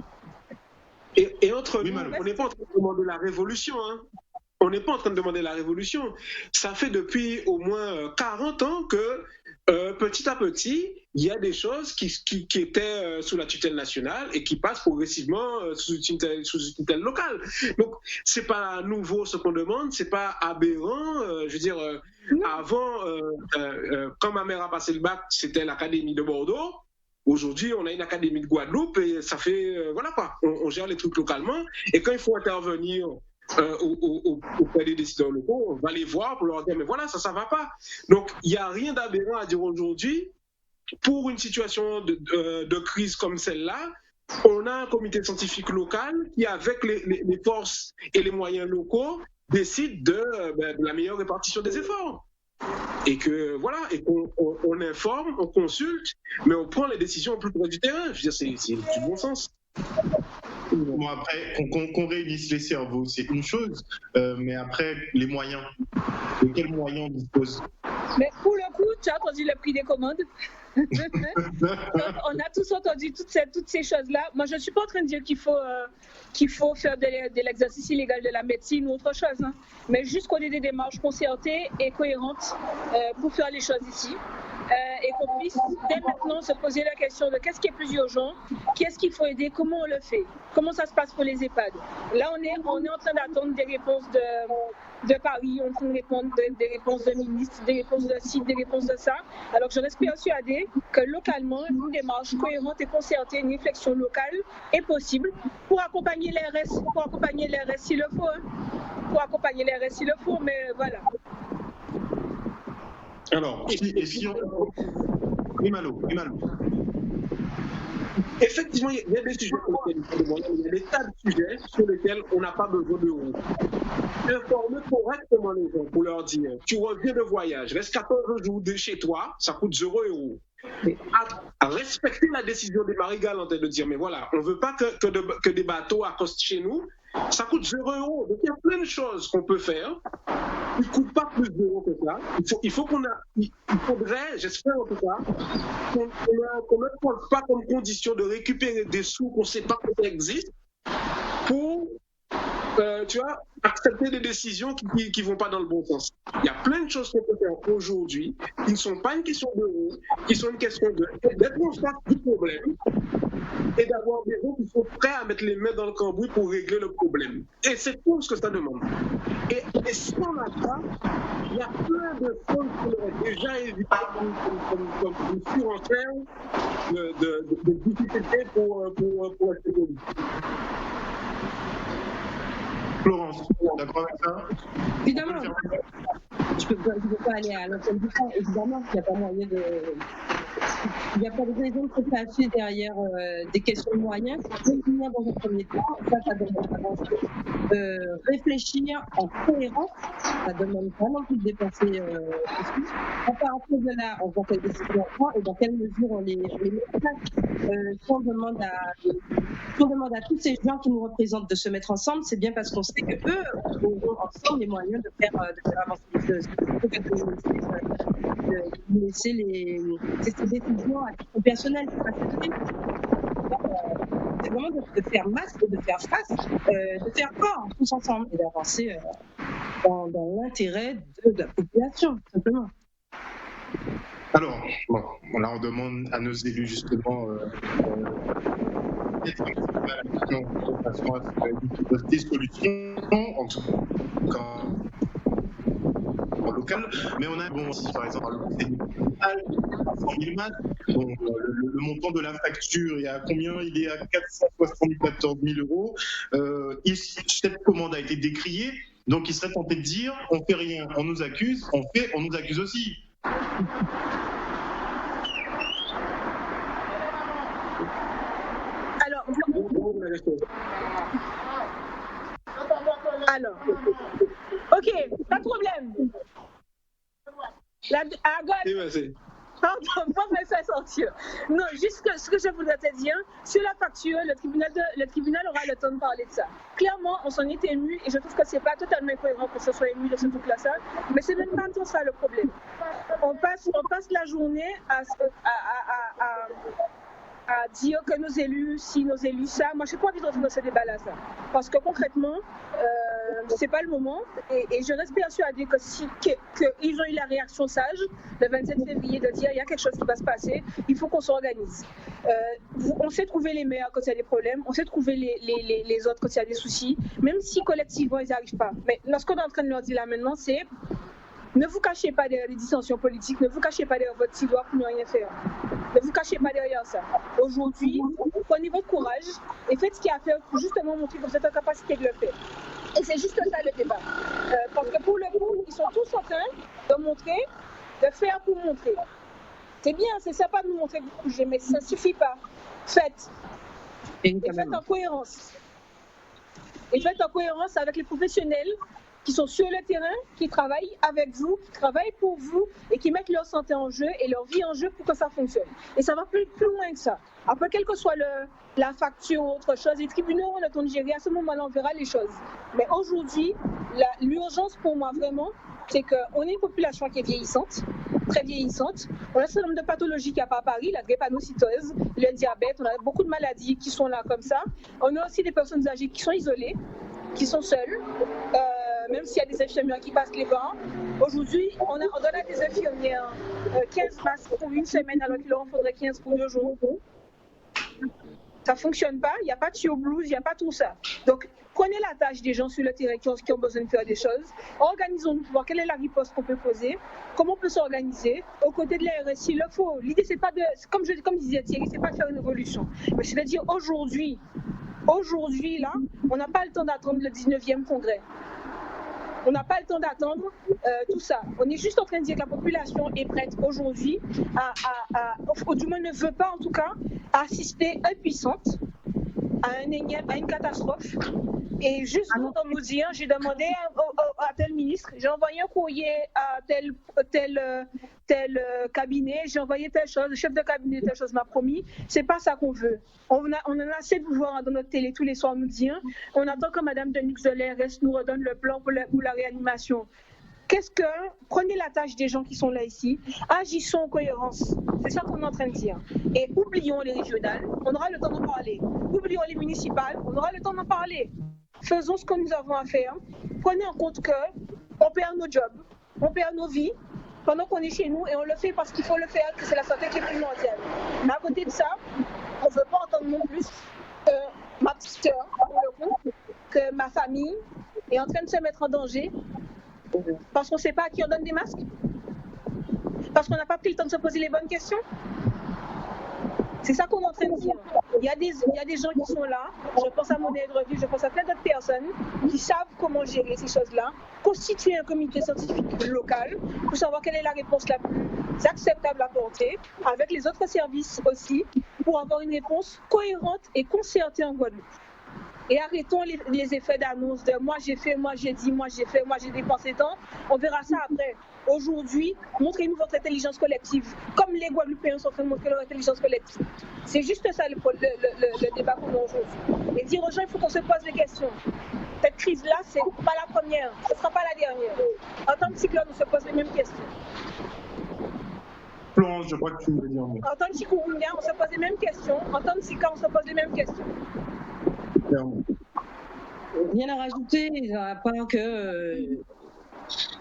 Et entre nous, on n'est pas en train de demander la révolution. Hein. On n'est pas en train de demander la révolution. Ça fait depuis au moins 40 ans que petit à petit, il y a des choses qui étaient sous la tutelle nationale et qui passent progressivement sous une tutelle locale. Donc, c'est pas nouveau ce qu'on demande, c'est pas aberrant. Je veux dire, avant, quand ma mère a passé le bac, c'était l'Académie de Bordeaux. Aujourd'hui, on a une académie de Guadeloupe et ça fait, voilà quoi, on gère les trucs localement. Et quand il faut intervenir auprès des décideurs locaux, on va les voir pour leur dire, mais voilà, ça va pas. Donc, il n'y a rien d'aberrant à dire aujourd'hui. Pour une situation de crise comme celle-là, on a un comité scientifique local qui, avec les forces et les moyens locaux, décide de la meilleure répartition des efforts. Et que voilà, et qu'on informe, on consulte, mais on prend les décisions au plus près du terrain. Je veux dire, c'est du bon sens. Bon, après, qu'on réunisse les cerveaux, c'est une chose, mais après, les moyens. De quels moyens on dispose? Mais pour le coup, tu as entendu le prix des commandes. Donc, on a tous entendu toutes ces choses-là. Moi, je ne suis pas en train de dire qu'il faut faire de l'exercice illégal de la médecine ou autre chose, hein. Mais juste qu'on ait des démarches concertées et cohérentes pour faire les choses ici. Et qu'on puisse dès maintenant se poser la question de qu'est-ce qui est plus urgent, qu'est-ce qu'il faut aider, comment on le fait, comment ça se passe pour les EHPAD. Là, on est en train d'attendre des réponses de Paris, on est en train de répondre des réponses de ministres, des réponses de ci, des réponses de ça. Alors je reste persuadée que localement, une démarche cohérente et concertée, une réflexion locale est possible pour accompagner l'ARS s'il le faut. Hein. Pour accompagner l'ARS s'il le faut, mais voilà. Alors, si on... Imalo. Effectivement, il y a des sujets sur lesquels il faut demander, il y a des tas de sujets sur lesquels on n'a pas besoin de roues. Informer correctement les gens pour leur dire, tu reviens de voyage, reste 14 jours de chez toi, ça coûte 0 €. À respecter la décision des maris galantais de dire, mais voilà, on ne veut pas que des bateaux accostent chez nous, ça coûte 0 €. Donc il y a plein de choses qu'on peut faire. Il ne coûte pas plus d'euros que ça. Il faudrait, j'espère en tout cas, qu'on ne pose pas comme condition de récupérer des sous qu'on ne sait pas que ça existe pour, tu vois, accepter des décisions qui ne vont pas dans le bon sens. Il y a plein de choses qu'on peut faire aujourd'hui qui ne sont pas une question d'euros, qui sont une question d'être en face du problème et d'avoir des gens qui sont prêts à mettre les mains dans le cambouis pour régler le problème. Et c'est tout ce que ça demande. Et si on a ça, il y a plein de choses qu'on aurait déjà évitées comme une surenchère de difficultés pour être économique. Florence, d'accord avec ça? Évidemment. Je ne peux pas aller à l'ensemble du temps. Évidemment qu'il n'y a pas moyen de... Il n'y a pas de raison de se cacher derrière des questions de moyens. Définir dans un premier temps, ça demande d'avancer. Réfléchir en cohérence, ça demande vraiment plus de dépenser plus. À partir de là, on voit quelles décisions on prend et dans quelle mesure on les met en place. si on demande à tous ces gens qui nous représentent de se mettre ensemble, c'est bien parce qu'on sait que eux auront ensemble les moyens de faire avancer les choses. Plutôt que de laisser ces décisions à titre personnel. C'est vraiment de faire masse, de faire face, de faire corps tous ensemble et d'avancer dans l'intérêt de la population, tout simplement. Alors, bon, là, on demande à nos élus, justement, d'être actifs à l'action de façon à ce des solutions, en tout cas local, mais on a aussi, par exemple, le conseil municipal, 100 000 masques, donc le montant de la facture, il y a combien? Il est à 474 000 euros. Cette commande a été décriée, donc il serait tenté de dire, on fait rien, on nous accuse, on fait, on nous accuse aussi. Alors, ok, pas de problème. Pardon, pas me faire sortir. Non, juste ce que je voudrais te dire, sur la facture, le tribunal aura le temps de parler de ça. Clairement, on s'en est ému et je trouve que c'est pas totalement incohérent que ce soit ému de ce truc-là, mais c'est même pas tant ça le problème. On passe la journée à dire que nos élus, si nos élus ça, moi je n'ai pas envie d'entrer dans ce débat-là, ça. Parce que concrètement, c'est pas le moment et je reste persuadée qu'ils ont eu la réaction sage le 27 février de dire il y a quelque chose qui va se passer, il faut qu'on s'organise. On sait trouver les meilleurs quand il y a des problèmes, on sait trouver les autres quand il y a des soucis, même si collectivement ils n'y arrivent pas. Mais ce qu'on est en train de leur dire là maintenant, c'est ne vous cachez pas derrière les dissensions politiques, ne vous cachez pas derrière votre tiroir pour ne rien faire. Ne vous cachez pas derrière ça. Aujourd'hui, prenez votre courage et faites ce qu'il y a à faire pour justement montrer que vous êtes en capacité de le faire. Et c'est juste ça le débat. Parce que pour le coup, ils sont tous en train de montrer, de faire pour montrer. C'est bien, c'est sympa de nous montrer que vous bougez, mais ça ne suffit pas. Faites. Et faites en cohérence. Et faites en cohérence avec les professionnels qui sont sur le terrain, qui travaillent avec vous, qui travaillent pour vous et qui mettent leur santé en jeu et leur vie en jeu pour que ça fonctionne. Et ça va plus loin que ça. Après, quelle que soit la facture ou autre chose, les tribunaux auront le temps de gérer. À ce moment-là, on verra les choses. Mais aujourd'hui, l'urgence pour moi, vraiment, c'est qu'on a une population qui est vieillissante, très vieillissante. On a un certain nombre de pathologies qu'il n'y a pas à Paris, la drépanocytose, le diabète, on a beaucoup de maladies qui sont là comme ça. On a aussi des personnes âgées qui sont isolées, qui sont seules. Même s'il y a des infirmières qui passent les bancs. Aujourd'hui, on donne à des infirmières 15 masques pour une semaine alors qu'il leur en faudrait 15 pour 2 jours. Ça ne fonctionne pas, il n'y a pas de show-blues, il n'y a pas tout ça. Donc, prenez la tâche des gens sur le terrain qui ont besoin de faire des choses. Organisons-nous pour voir quelle est la riposte qu'on peut poser, comment on peut s'organiser. Aux côtés de la RSI, il le faut. L'idée, c'est pas de, comme disait Thierry, c'est pas de faire une révolution. Mais c'est de dire aujourd'hui, là, on n'a pas le temps d'attendre le 19e congrès. On n'a pas le temps d'attendre tout ça. On est juste en train de dire que la population est prête aujourd'hui ou du moins ne veut pas en tout cas, à assister impuissante à une catastrophe. Et juste pour nous dire, j'ai demandé à tel ministre, j'ai envoyé un courrier à tel cabinet, j'ai envoyé telle chose, le chef de cabinet telle chose m'a promis. C'est pas ça qu'on veut. On en a assez de vous voir dans notre télé tous les soirs nous dire. On attend que Mme Denix de l'ARS nous redonne le plan pour la réanimation. Prenez la tâche des gens qui sont là ici, agissons en cohérence. C'est ça qu'on est en train de dire. Et oublions les régionales, on aura le temps d'en parler. Oublions les municipales, on aura le temps d'en parler. Faisons ce que nous avons à faire. Prenez en compte qu'on perd nos jobs, on perd nos vies pendant qu'on est chez nous et on le fait parce qu'il faut le faire, que c'est la santé qui est primordiale. Mais à côté de ça, on ne veut pas entendre non plus que ma petite sœur, que ma famille est en train de se mettre en danger parce qu'on ne sait pas à qui on donne des masques, parce qu'on n'a pas pris le temps de se poser les bonnes questions. C'est ça qu'on est en train de dire. Il y a des gens qui sont là, je pense à Monnaie de Revue, je pense à plein d'autres personnes qui savent comment gérer ces choses-là, constituer un comité scientifique local pour savoir quelle est la réponse la plus acceptable à apporter, avec les autres services aussi, pour avoir une réponse cohérente et concertée en Guadeloupe. Et arrêtons les effets d'annonce de moi j'ai fait, moi j'ai dit, moi j'ai fait, moi j'ai dépensé tant. On verra ça après. aujourd'hui, montrez-nous votre intelligence collective, comme les Guadeloupéens sont en train de montrer leur intelligence collective. C'est juste ça le débat qu'on a aujourd'hui. Et dire aux gens, il faut qu'on se pose des questions. Cette crise-là, c'est pas la première, ce ne sera pas la dernière. En tant que cyclone, on se pose les mêmes questions. Florence, je crois que tu voulais dire. En tant que chikungunya, on se pose les mêmes questions. En tant que Zika, on se pose les mêmes questions. Clairement. Rien à rajouter, à part que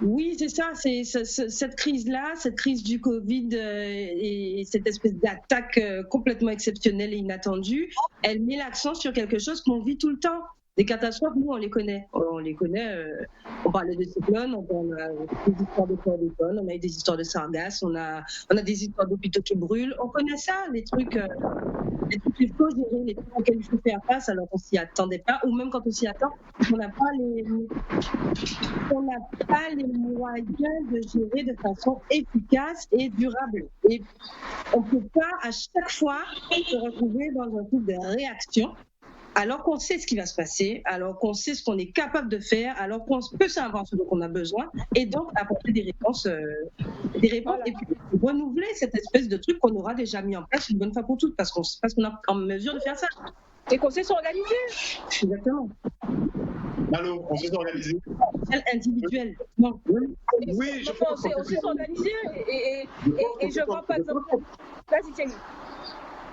oui, c'est ça, c'est cette crise-là, cette crise du Covid et cette espèce d'attaque complètement exceptionnelle et inattendue, elle met l'accent sur quelque chose qu'on vit tout le temps. Des catastrophes, nous, on les connaît. On parlait de cyclones, on a des histoires de chlordécone, on a eu des histoires de sargasses, on a des histoires d'hôpitaux qui brûlent. On connaît ça, les trucs qu'il faut gérer, les trucs auxquels il faut faire face alors qu'on s'y attendait pas, ou même quand on s'y attend, on n'a pas les moyens de gérer de façon efficace et durable. Et on ne peut pas à chaque fois se retrouver dans un truc de réaction, alors qu'on sait ce qui va se passer, alors qu'on sait ce qu'on est capable de faire, alors qu'on peut savoir ce dont on a besoin, et donc apporter des réponses voilà. Et puis renouveler cette espèce de truc qu'on aura déjà mis en place une bonne fois pour toutes, parce qu'on est en mesure de faire ça. Et qu'on sait s'organiser. Exactement. Alors, on sait s'organiser. Individuel. Non. Oui, on sait s'organiser, et je vois par exemple... Vas-y, Thierry.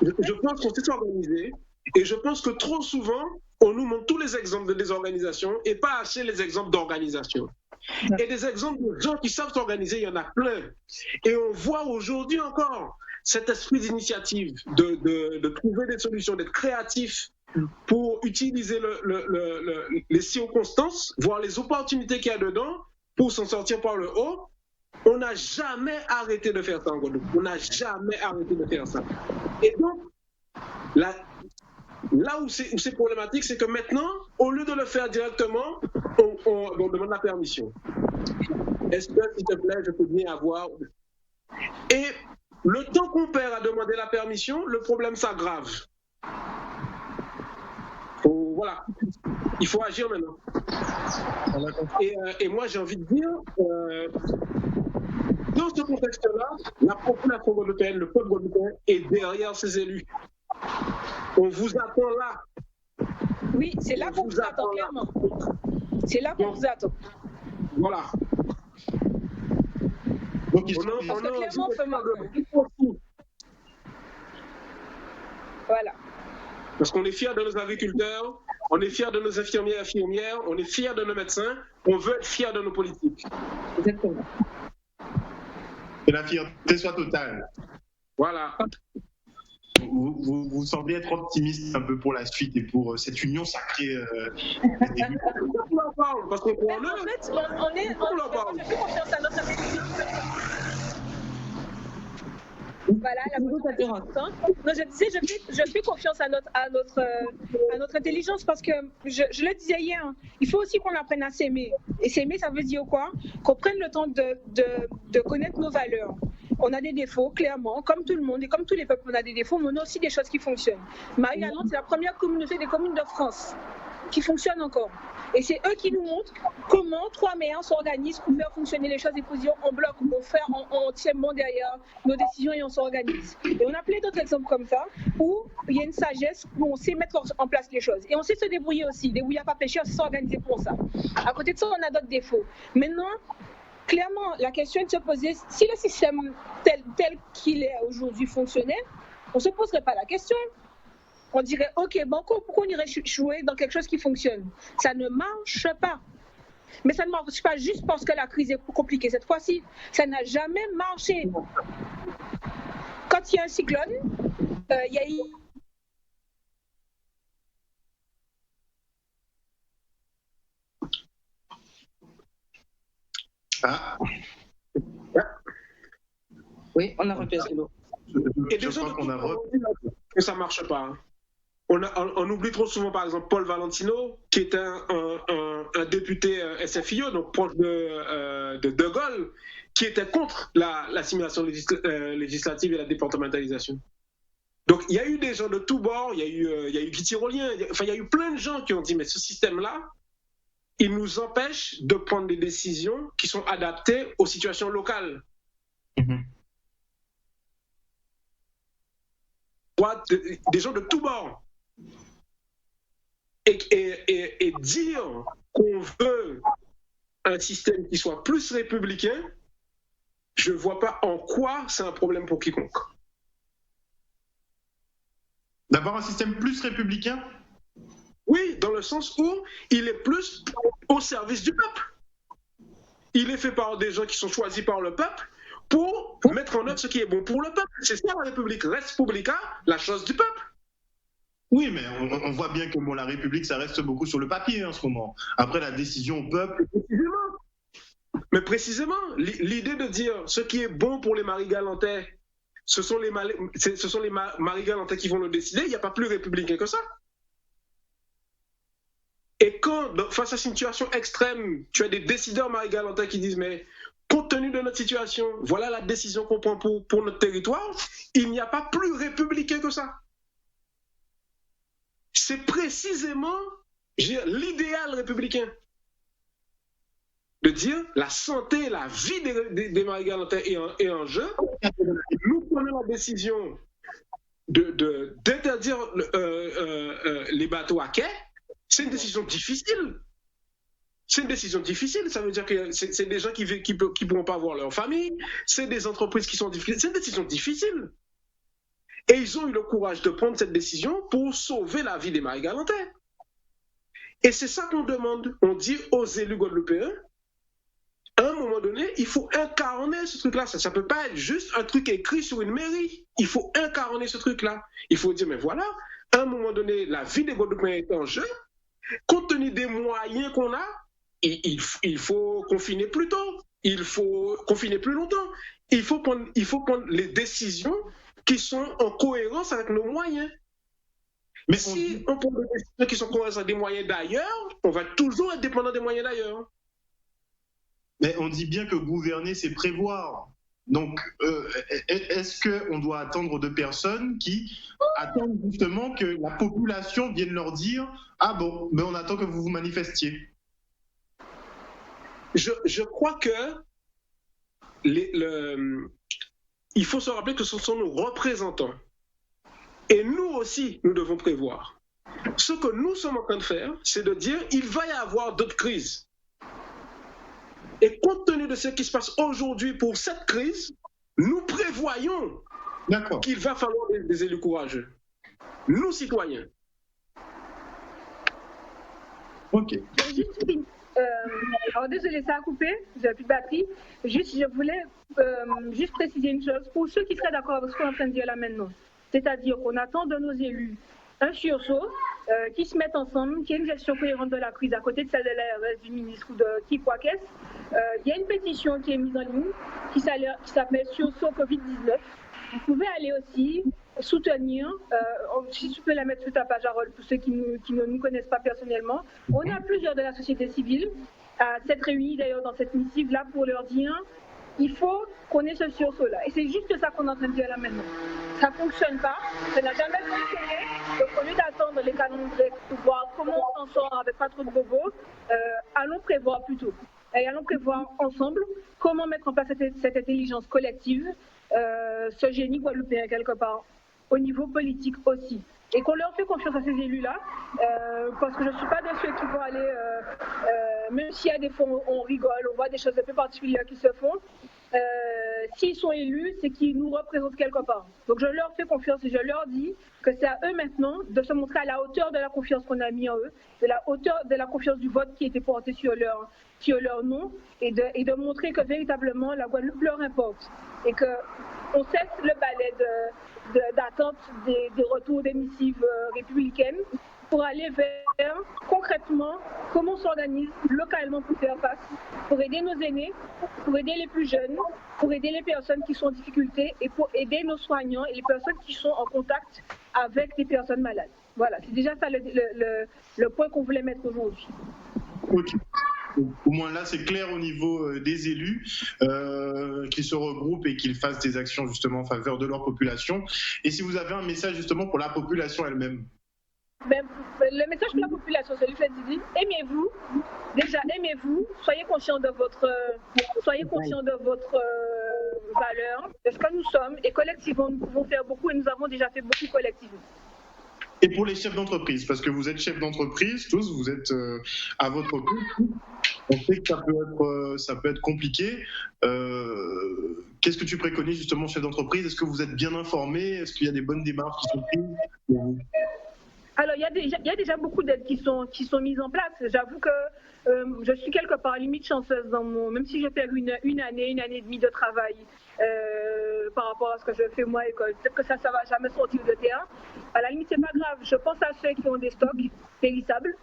Je pense qu'on sait s'organiser. Et je pense que trop souvent, on nous montre tous les exemples de désorganisation et pas assez les exemples d'organisation. Et des exemples de gens qui savent s'organiser, il y en a plein. Et on voit aujourd'hui encore cet esprit d'initiative, de trouver des solutions, d'être créatif pour utiliser les circonstances, voir les opportunités qu'il y a dedans pour s'en sortir par le haut. On n'a jamais arrêté de faire ça en Guadeloupe. On n'a jamais arrêté de faire ça. Et donc, là où c'est problématique, c'est que maintenant, au lieu de le faire directement, on demande la permission. Est-ce que, s'il te plaît, je peux bien avoir... Et le temps qu'on perd à demander la permission, le problème s'aggrave. Voilà, il faut agir maintenant. Et moi, j'ai envie de dire, dans ce contexte-là, la population guadeloupéenne, le peuple guadeloupéen est derrière ses élus. On vous attend là. Oui, c'est là qu'on vous attend, clairement. C'est là qu'on vous attend. Voilà. Donc, voilà. Parce qu'on est fiers de nos agriculteurs, on est fiers de nos infirmières, on est fiers de nos médecins, on veut être fiers de nos politiques. Exactement. Que la fierté soit totale. Voilà. Vous semblez être optimiste un peu pour la suite et pour cette union sacrée. On en parle parce qu'on croit en eux. En fait, on fait confiance à notre voilà, la non, je disais, je fais confiance à notre intelligence parce que, je le disais hier, il faut aussi qu'on apprenne à s'aimer. Et s'aimer, ça veut dire quoi? Qu'on prenne le temps de connaître nos valeurs. On a des défauts, clairement, comme tout le monde et comme tous les peuples, on a des défauts, mais on a aussi des choses qui fonctionnent. Marie-Galante, c'est la première communauté des communes de France qui fonctionne encore. Et c'est eux qui nous montrent comment trois maires s'organisent pour faire fonctionner les choses et pour dire on bloque, on tient bon derrière nos décisions et on s'organise. Et on a plein d'autres exemples comme ça où il y a une sagesse, où on sait mettre en place les choses. Et on sait se débrouiller aussi. Débrouiller à pas pécher, on sait s'organiser pour ça. À côté de ça, on a d'autres défauts. Maintenant, clairement, la question est de se poser, si le système tel qu'il est aujourd'hui fonctionnait, on ne se poserait pas la question. On dirait, OK, Banco, pourquoi on irait jouer dans quelque chose qui fonctionne? Ça ne marche pas. Mais ça ne marche pas juste parce que la crise est compliquée. Cette fois-ci, ça n'a jamais marché. Quand il y a un cyclone, il y a eu... Ah. Oui, on a repéré l'eau. Et déjà, que ça ne marche pas. On oublie trop souvent, par exemple, Paul Valentino, qui est un député SFIO, donc proche de Gaulle, qui était contre l'assimilation législative et la départementalisation. Donc, il y a eu des gens de tous bords, il y a eu Guy Tyrolien, il y a eu plein de gens qui ont dit, mais ce système-là, il nous empêche de prendre des décisions qui sont adaptées aux situations locales. Des gens de tous bords. Et dire qu'on veut un système qui soit plus républicain, je ne vois pas en quoi c'est un problème pour quiconque. D'avoir un système plus républicain ? Oui, dans le sens où il est plus au service du peuple. Il est fait par des gens qui sont choisis par le peuple pour mettre en œuvre ce qui est bon pour le peuple. C'est ça la République. Res publica, la chose du peuple. Oui, mais on voit bien que la République, ça reste beaucoup sur le papier en ce moment. Après, la décision au peuple... Mais précisément, l'idée de dire ce qui est bon pour les Marie-Galantais, ce sont les Marie-Galantais qui vont le décider, il n'y a pas plus républicain que ça. Et quand, face à une situation extrême, tu as des décideurs Marie-Galantais qui disent « mais compte tenu de notre situation, voilà la décision qu'on prend pour notre territoire », il n'y a pas plus républicain que ça. C'est précisément l'idéal républicain. De dire la santé, la vie des Marie-Galantais est en jeu. Nous prenons la décision d'interdire les bateaux à quai. C'est une décision difficile. C'est une décision difficile. Ça veut dire que c'est des gens qui ne pourront pas voir leur famille. C'est des entreprises qui sont difficiles. C'est une décision difficile. Et ils ont eu le courage de prendre cette décision pour sauver la vie des Marie-Galantais. Et c'est ça qu'on demande. On dit aux élus guadeloupéens, à un moment donné, il faut incarner ce truc-là. Ça ne peut pas être juste un truc écrit sur une mairie. Il faut incarner ce truc-là. Il faut dire, mais voilà, à un moment donné, la vie des Guadeloupéens est en jeu. Compte tenu des moyens qu'on a, il faut confiner plus tôt. Il faut confiner plus longtemps. Il faut prendre les décisions qui sont en cohérence avec nos moyens. Mais si on prend des décisions qui sont en cohérence avec des moyens d'ailleurs, on va toujours être dépendant des moyens d'ailleurs. Mais on dit bien que gouverner, c'est prévoir. Donc, est-ce qu'on doit attendre de personnes qui attendent justement que la population vienne leur dire « Ah bon, mais on attend que vous vous manifestiez ». Je crois que il faut se rappeler que ce sont nos représentants. Et nous aussi, nous devons prévoir. Ce que nous sommes en train de faire, c'est de dire il va y avoir d'autres crises. Et compte tenu de ce qui se passe aujourd'hui pour cette crise, nous prévoyons qu'il va falloir des élus courageux. Nous, citoyens. Ok. Alors désolé, ça a coupé, j'ai plus de batterie. Je voulais juste préciser une chose pour ceux qui seraient d'accord avec ce qu'on est en train de dire là maintenant. C'est-à-dire qu'on attend de nos élus un sursaut, qui se mettent ensemble, qui ait une gestion cohérente de la crise à côté de celle de l'ARS, du ministre ou de qui quoi qu'est-ce. Il y a une pétition qui est mise en ligne qui s'appelle Sursaut Covid-19. Vous pouvez aller aussi soutenir, si tu peux la mettre sur ta page, Harold, pour ceux qui ne nous connaissent pas personnellement. On a plusieurs de la société civile à s'être réunis d'ailleurs dans cette missive-là pour leur dire il faut qu'on ait ce sursaut-là. Et c'est juste ça qu'on est en train de dire là maintenant. Ça ne fonctionne pas, ça n'a jamais fonctionné. Donc au lieu d'attendre les calendriers pour voir comment on s'en sort avec pas trop de bobos, allons prévoir plutôt. Et allons prévoir ensemble comment mettre en place cette intelligence collective, ce génie guadeloupéen quelque part, au niveau politique aussi. Et qu'on leur fait confiance à ces élus-là, parce que je ne suis pas de ceux qui vont aller, même s'il y a des fois on rigole, on voit des choses un peu particulières qui se font, s'ils sont élus, c'est qu'ils nous représentent quelque part. Donc je leur fais confiance et je leur dis que c'est à eux maintenant de se montrer à la hauteur de la confiance qu'on a mis en eux, de la hauteur de la confiance du vote qui était porté sur leur nom, et de montrer que véritablement la Guadeloupe leur importe et qu'on cesse le balai d'attente des retours des missives républicaines pour aller vers concrètement comment on s'organise localement pour faire face, pour aider nos aînés, pour aider les plus jeunes, pour aider les personnes qui sont en difficulté et pour aider nos soignants et les personnes qui sont en contact avec des personnes malades. Voilà, c'est déjà ça le point qu'on voulait mettre aujourd'hui. Ok. Au moins là, c'est clair au niveau des élus, qu'ils se regroupent et qu'ils fassent des actions justement en faveur de leur population. Et si vous avez un message justement pour la population elle-même? Ben, le message pour la population, c'est le dit, aimez-vous, déjà aimez-vous, soyez conscient de votre valeur, de ce que nous sommes, et collectivement, nous pouvons faire beaucoup, et nous avons déjà fait beaucoup collectivement. Et pour les chefs d'entreprise, parce que vous êtes chefs d'entreprise, tous, vous êtes à votre compte, on sait que ça peut être compliqué. Qu'est-ce que tu préconises justement, chef d'entreprise? Est-ce que vous êtes bien informés? Est-ce qu'il y a des bonnes démarches qui sont prises pour vous? Alors, il y a déjà beaucoup d'aides qui sont mises en place. J'avoue que je suis quelque part limite chanceuse même si je fais une année et demie de travail par rapport à ce que je fais moi, et que peut-être que ça va jamais sortir de terre. À la limite, c'est pas grave. Je pense à ceux qui ont des stocks périssables.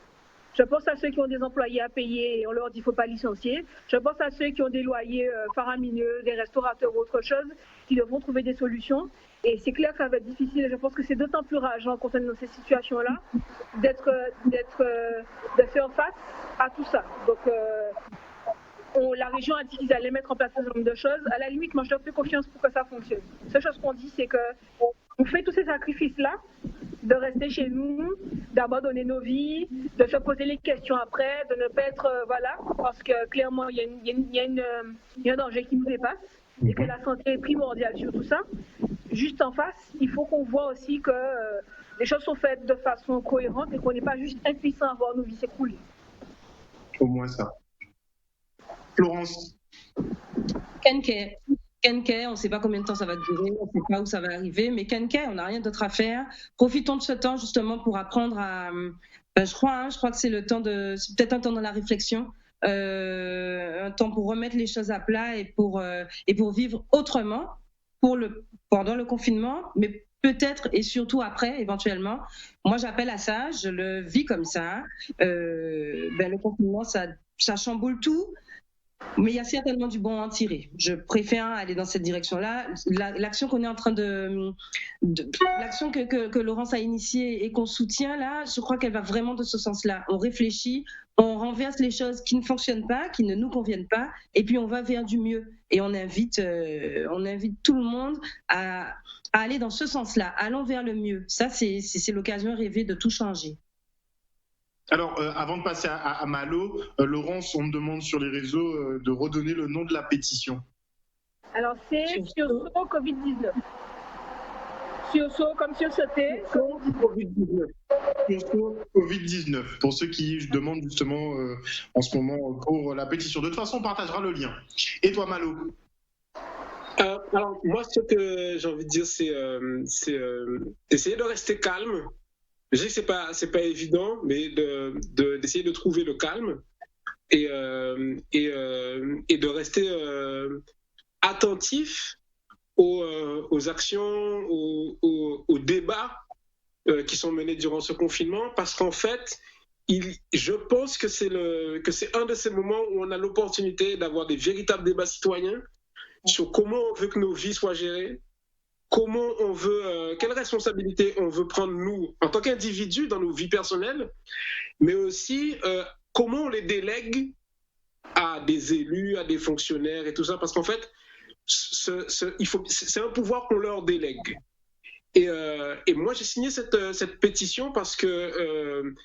Je pense à ceux qui ont des employés à payer et on leur dit qu'il ne faut pas licencier. Je pense à ceux qui ont des loyers faramineux, des restaurateurs ou autre chose, qui devront trouver des solutions. Et c'est clair que ça va être difficile. Et je pense que c'est d'autant plus rageant concernant ces situations-là de faire face à tout ça. Donc, la région a dit qu'ils allaient mettre en place ce genre de choses. À la limite, moi, je leur fais confiance pour que ça fonctionne. La seule chose qu'on dit, c'est qu'on fait tous ces sacrifices-là, de rester chez nous, d'abandonner nos vies, de se poser les questions après, de ne pas être... voilà, parce que clairement, il y a un danger qui nous dépasse et que la santé est primordiale sur tout ça. Juste en face, il faut qu'on voit aussi que les choses sont faites de façon cohérente et qu'on n'est pas juste impuissant à voir nos vies s'écrouler. Au moins ça. Florence. Kenke, on ne sait pas combien de temps ça va durer, on ne sait pas où ça va arriver, mais Kenke, on n'a rien d'autre à faire. Profitons de ce temps justement pour apprendre à... je crois que c'est peut-être un temps dans la réflexion, un temps pour remettre les choses à plat et pour vivre autrement pendant le confinement, mais peut-être et surtout après, éventuellement. Moi, j'appelle à ça, je le vis comme ça. Le confinement, ça chamboule tout. Mais il y a certainement du bon à en tirer. Je préfère aller dans cette direction-là. L'action qu'on est en train l'action que Laurence a initiée et qu'on soutient là, je crois qu'elle va vraiment de ce sens-là. On réfléchit, on renverse les choses qui ne fonctionnent pas, qui ne nous conviennent pas, et puis on va vers du mieux. Et on invite tout le monde à aller dans ce sens-là. Allons vers le mieux. Ça, c'est l'occasion rêvée de tout changer. Alors, avant de passer à Malo, Laurence, on me demande sur les réseaux de redonner le nom de la pétition. Alors, c'est Sursaut Covid-19. Sursaut comme sursauter. Covid-19. Sursaut Covid-19. Pour ceux qui demandent justement en ce moment pour la pétition. De toute façon, on partagera le lien. Et toi, Malo? Alors, moi, ce que j'ai envie de dire, c'est d'essayer de rester calme. Je sais que c'est pas évident, mais d'essayer de trouver le calme et de rester attentif aux actions, aux débats qui sont menés durant ce confinement, parce qu'en fait, je pense que c'est un de ces moments où on a l'opportunité d'avoir des véritables débats citoyens sur comment on veut que nos vies soient gérées. Comment on veut, quelle responsabilité on veut prendre nous en tant qu'individus dans nos vies personnelles, mais aussi comment on les délègue à des élus, à des fonctionnaires et tout ça, parce qu'en fait, c'est un pouvoir qu'on leur délègue. Et moi, j'ai signé cette pétition parce que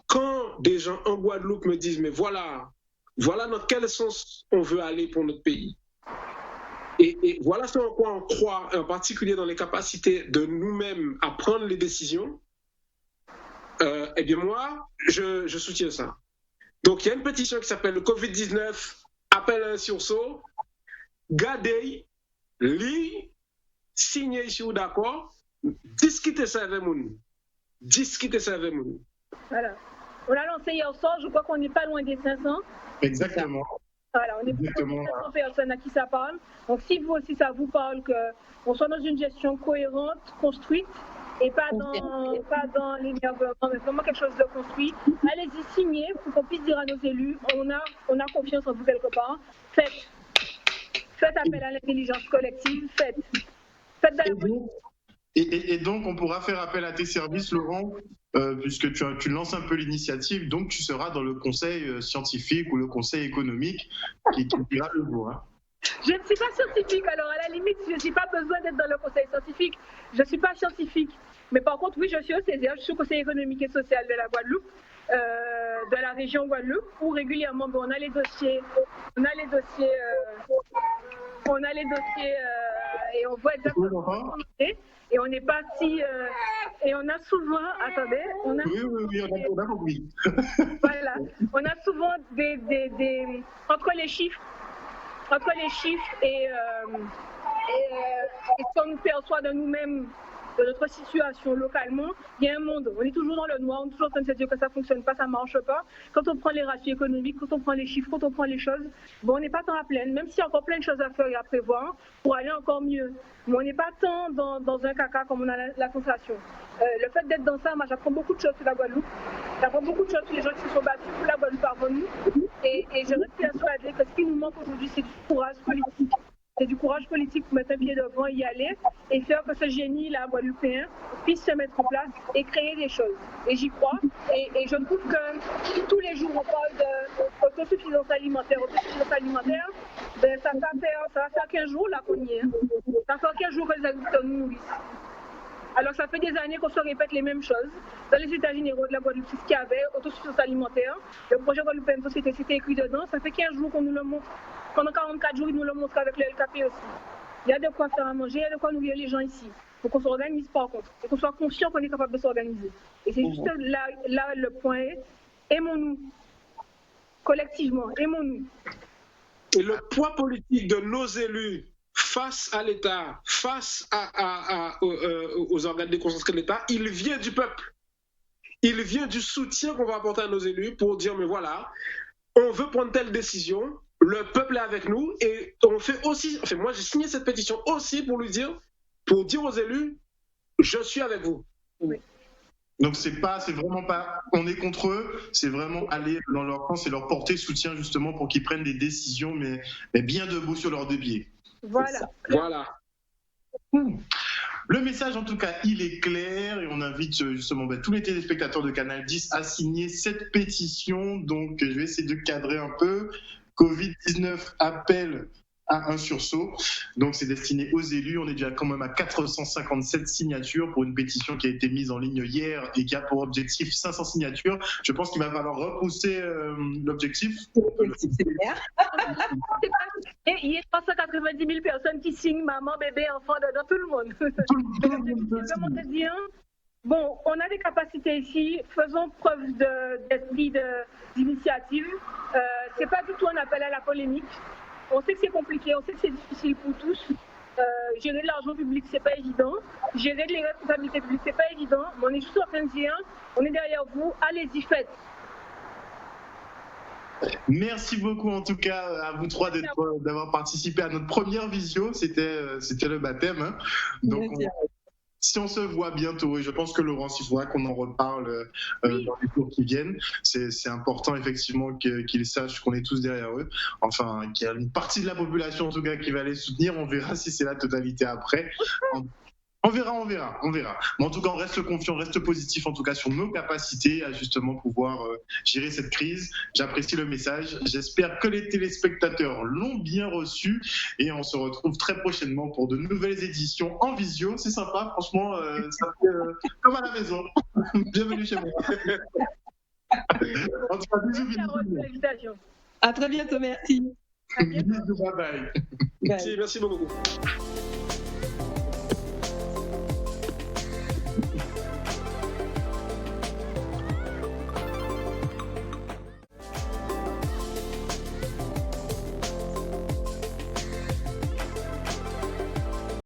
quand des gens en Guadeloupe me disent, mais voilà dans quel sens on veut aller pour notre pays. Et voilà ce en quoi on croit, en particulier dans les capacités de nous-mêmes à prendre les décisions. Eh bien moi, je soutiens ça. Donc il y a une pétition qui s'appelle le Covid-19, appel à un sursaut. Gardez, lis, signez ici ou d'accord, discutez ça avec nous. Voilà. On l'a lancé hier soir, je crois qu'on n'est pas loin des 500. Exactement. Voilà, on est plus de 500 personnes à qui ça parle. Donc si vous aussi ça vous parle, qu'on soit dans une gestion cohérente, construite, et pas dans l'énervement, mais vraiment quelque chose de construit, allez-y, signez pour qu'on puisse dire à nos élus, on a confiance en vous quelque part. Faites appel à l'intelligence collective, faites de la politique. Et donc, on pourra faire appel à tes services, Laurent, puisque tu lances un peu l'initiative, donc tu seras dans le conseil scientifique ou le conseil économique qui dira le mot. Hein. Je ne suis pas scientifique, alors à la limite, je n'ai pas besoin d'être dans le conseil scientifique. Je ne suis pas scientifique. Mais par contre, oui, je suis au CESER, je suis au Conseil économique et social de la Guadeloupe, de la région Guadeloupe, où régulièrement, on a les dossiers, et on voit exactement comment on est. Et on n'est pas si... et on a souvent... Attendez. On a compris. Voilà. On a souvent des entre les chiffres et ce qu'on nous perçoit de nous-mêmes, de notre situation localement, il y a un monde. On est toujours dans le noir, on est toujours en train de se dire que ça ne fonctionne pas, ça ne marche pas. Quand on prend les ratios économiques, quand on prend les chiffres, quand on prend les choses, on n'est pas tant à plaindre, même s'il y a encore plein de choses à faire et à prévoir pour aller encore mieux. Mais on n'est pas tant dans un caca comme on a la sensation. Le fait d'être dans ça, moi j'apprends beaucoup de choses sur la Guadeloupe. J'apprends beaucoup de choses sur les gens qui se sont battus pour la Guadeloupe avant nous. Et je reste persuadée que ce qui nous manque aujourd'hui, c'est du courage politique. C'est du courage politique pour mettre un pied devant, y aller et faire que ce génie-là, guadeloupéen, puisse se mettre en place et créer des choses. Et j'y crois. Et je trouve que tous les jours, on parle d'autosuffisance alimentaire. Ben, ça va faire 15 jours là qu'on y est. Ça fait 15 jours que les agriculteurs nous nourrissent. Alors ça fait des années qu'on se répète les mêmes choses. Dans les états généraux de la Guadeloupe, c'est ce qu'il y avait, autosuffisance alimentaire. Le projet Guadeloupe Société, c'était écrit dedans. Ça fait 15 jours qu'on nous le montre. Pendant 44 jours, ils nous le montrent avec le LKP aussi. Il y a de quoi faire à manger, il y a de quoi nourrir les gens ici. Il faut qu'on s'organise par contre, et qu'on soit conscient qu'on est capable de s'organiser. Et c'est juste là le point est, aimons-nous, collectivement, aimons-nous. Et le poids politique de nos élus face à l'État, face aux organes déconcentrés de l'État, il vient du peuple. Il vient du soutien qu'on va apporter à nos élus pour dire, mais voilà, on veut prendre telle décision, le peuple est avec nous, et on fait aussi, enfin moi j'ai signé cette pétition aussi pour dire aux élus, je suis avec vous. Oui. Donc c'est vraiment pas, on est contre eux, c'est vraiment aller dans leur sens et leur porter soutien justement pour qu'ils prennent des décisions, mais bien debout sur leurs deux pieds. Voilà. Le message, en tout cas, il est clair et on invite justement tous les téléspectateurs de Canal 10 à signer cette pétition. Donc, je vais essayer de cadrer un peu. Covid-19 appelle à un sursaut. Donc, c'est destiné aux élus. On est déjà quand même à 457 signatures pour une pétition qui a été mise en ligne hier et qui a pour objectif 500 signatures. Je pense qu'il va falloir repousser l'objectif. C'est clair. Et il y a 390 000 personnes qui signent maman, bébé, enfant, dans tout le monde. C'est vraiment de dire, bon, on a des capacités ici, faisons preuve d'esprit d'initiative. C'est pas du tout un appel à la polémique. On sait que c'est compliqué, on sait que c'est difficile pour tous. Gérer de l'argent public, c'est pas évident. Gérer les responsabilités publiques, c'est pas évident. Mais on est juste en train de dire, on est derrière vous, allez-y, faites. Merci beaucoup en tout cas à vous trois d'avoir participé à notre première visio. C'était le baptême. Hein. Donc si on se voit bientôt, et je pense que Laurence, il faudra qu'on en reparle dans les jours qui viennent. C'est important effectivement qu'ils sachent qu'on est tous derrière eux. Enfin, qu'il y a une partie de la population en tout cas qui va les soutenir. On verra si c'est la totalité après. On verra. Mais en tout cas, on reste confiant, on reste positif en tout cas sur nos capacités à justement pouvoir gérer cette crise. J'apprécie le message. J'espère que les téléspectateurs l'ont bien reçu et on se retrouve très prochainement pour de nouvelles éditions en visio. C'est sympa, franchement, ça fait comme à la maison. Bienvenue chez moi. En tout cas, bisous. À très bientôt, merci. Bisous, bye bye. Merci beaucoup.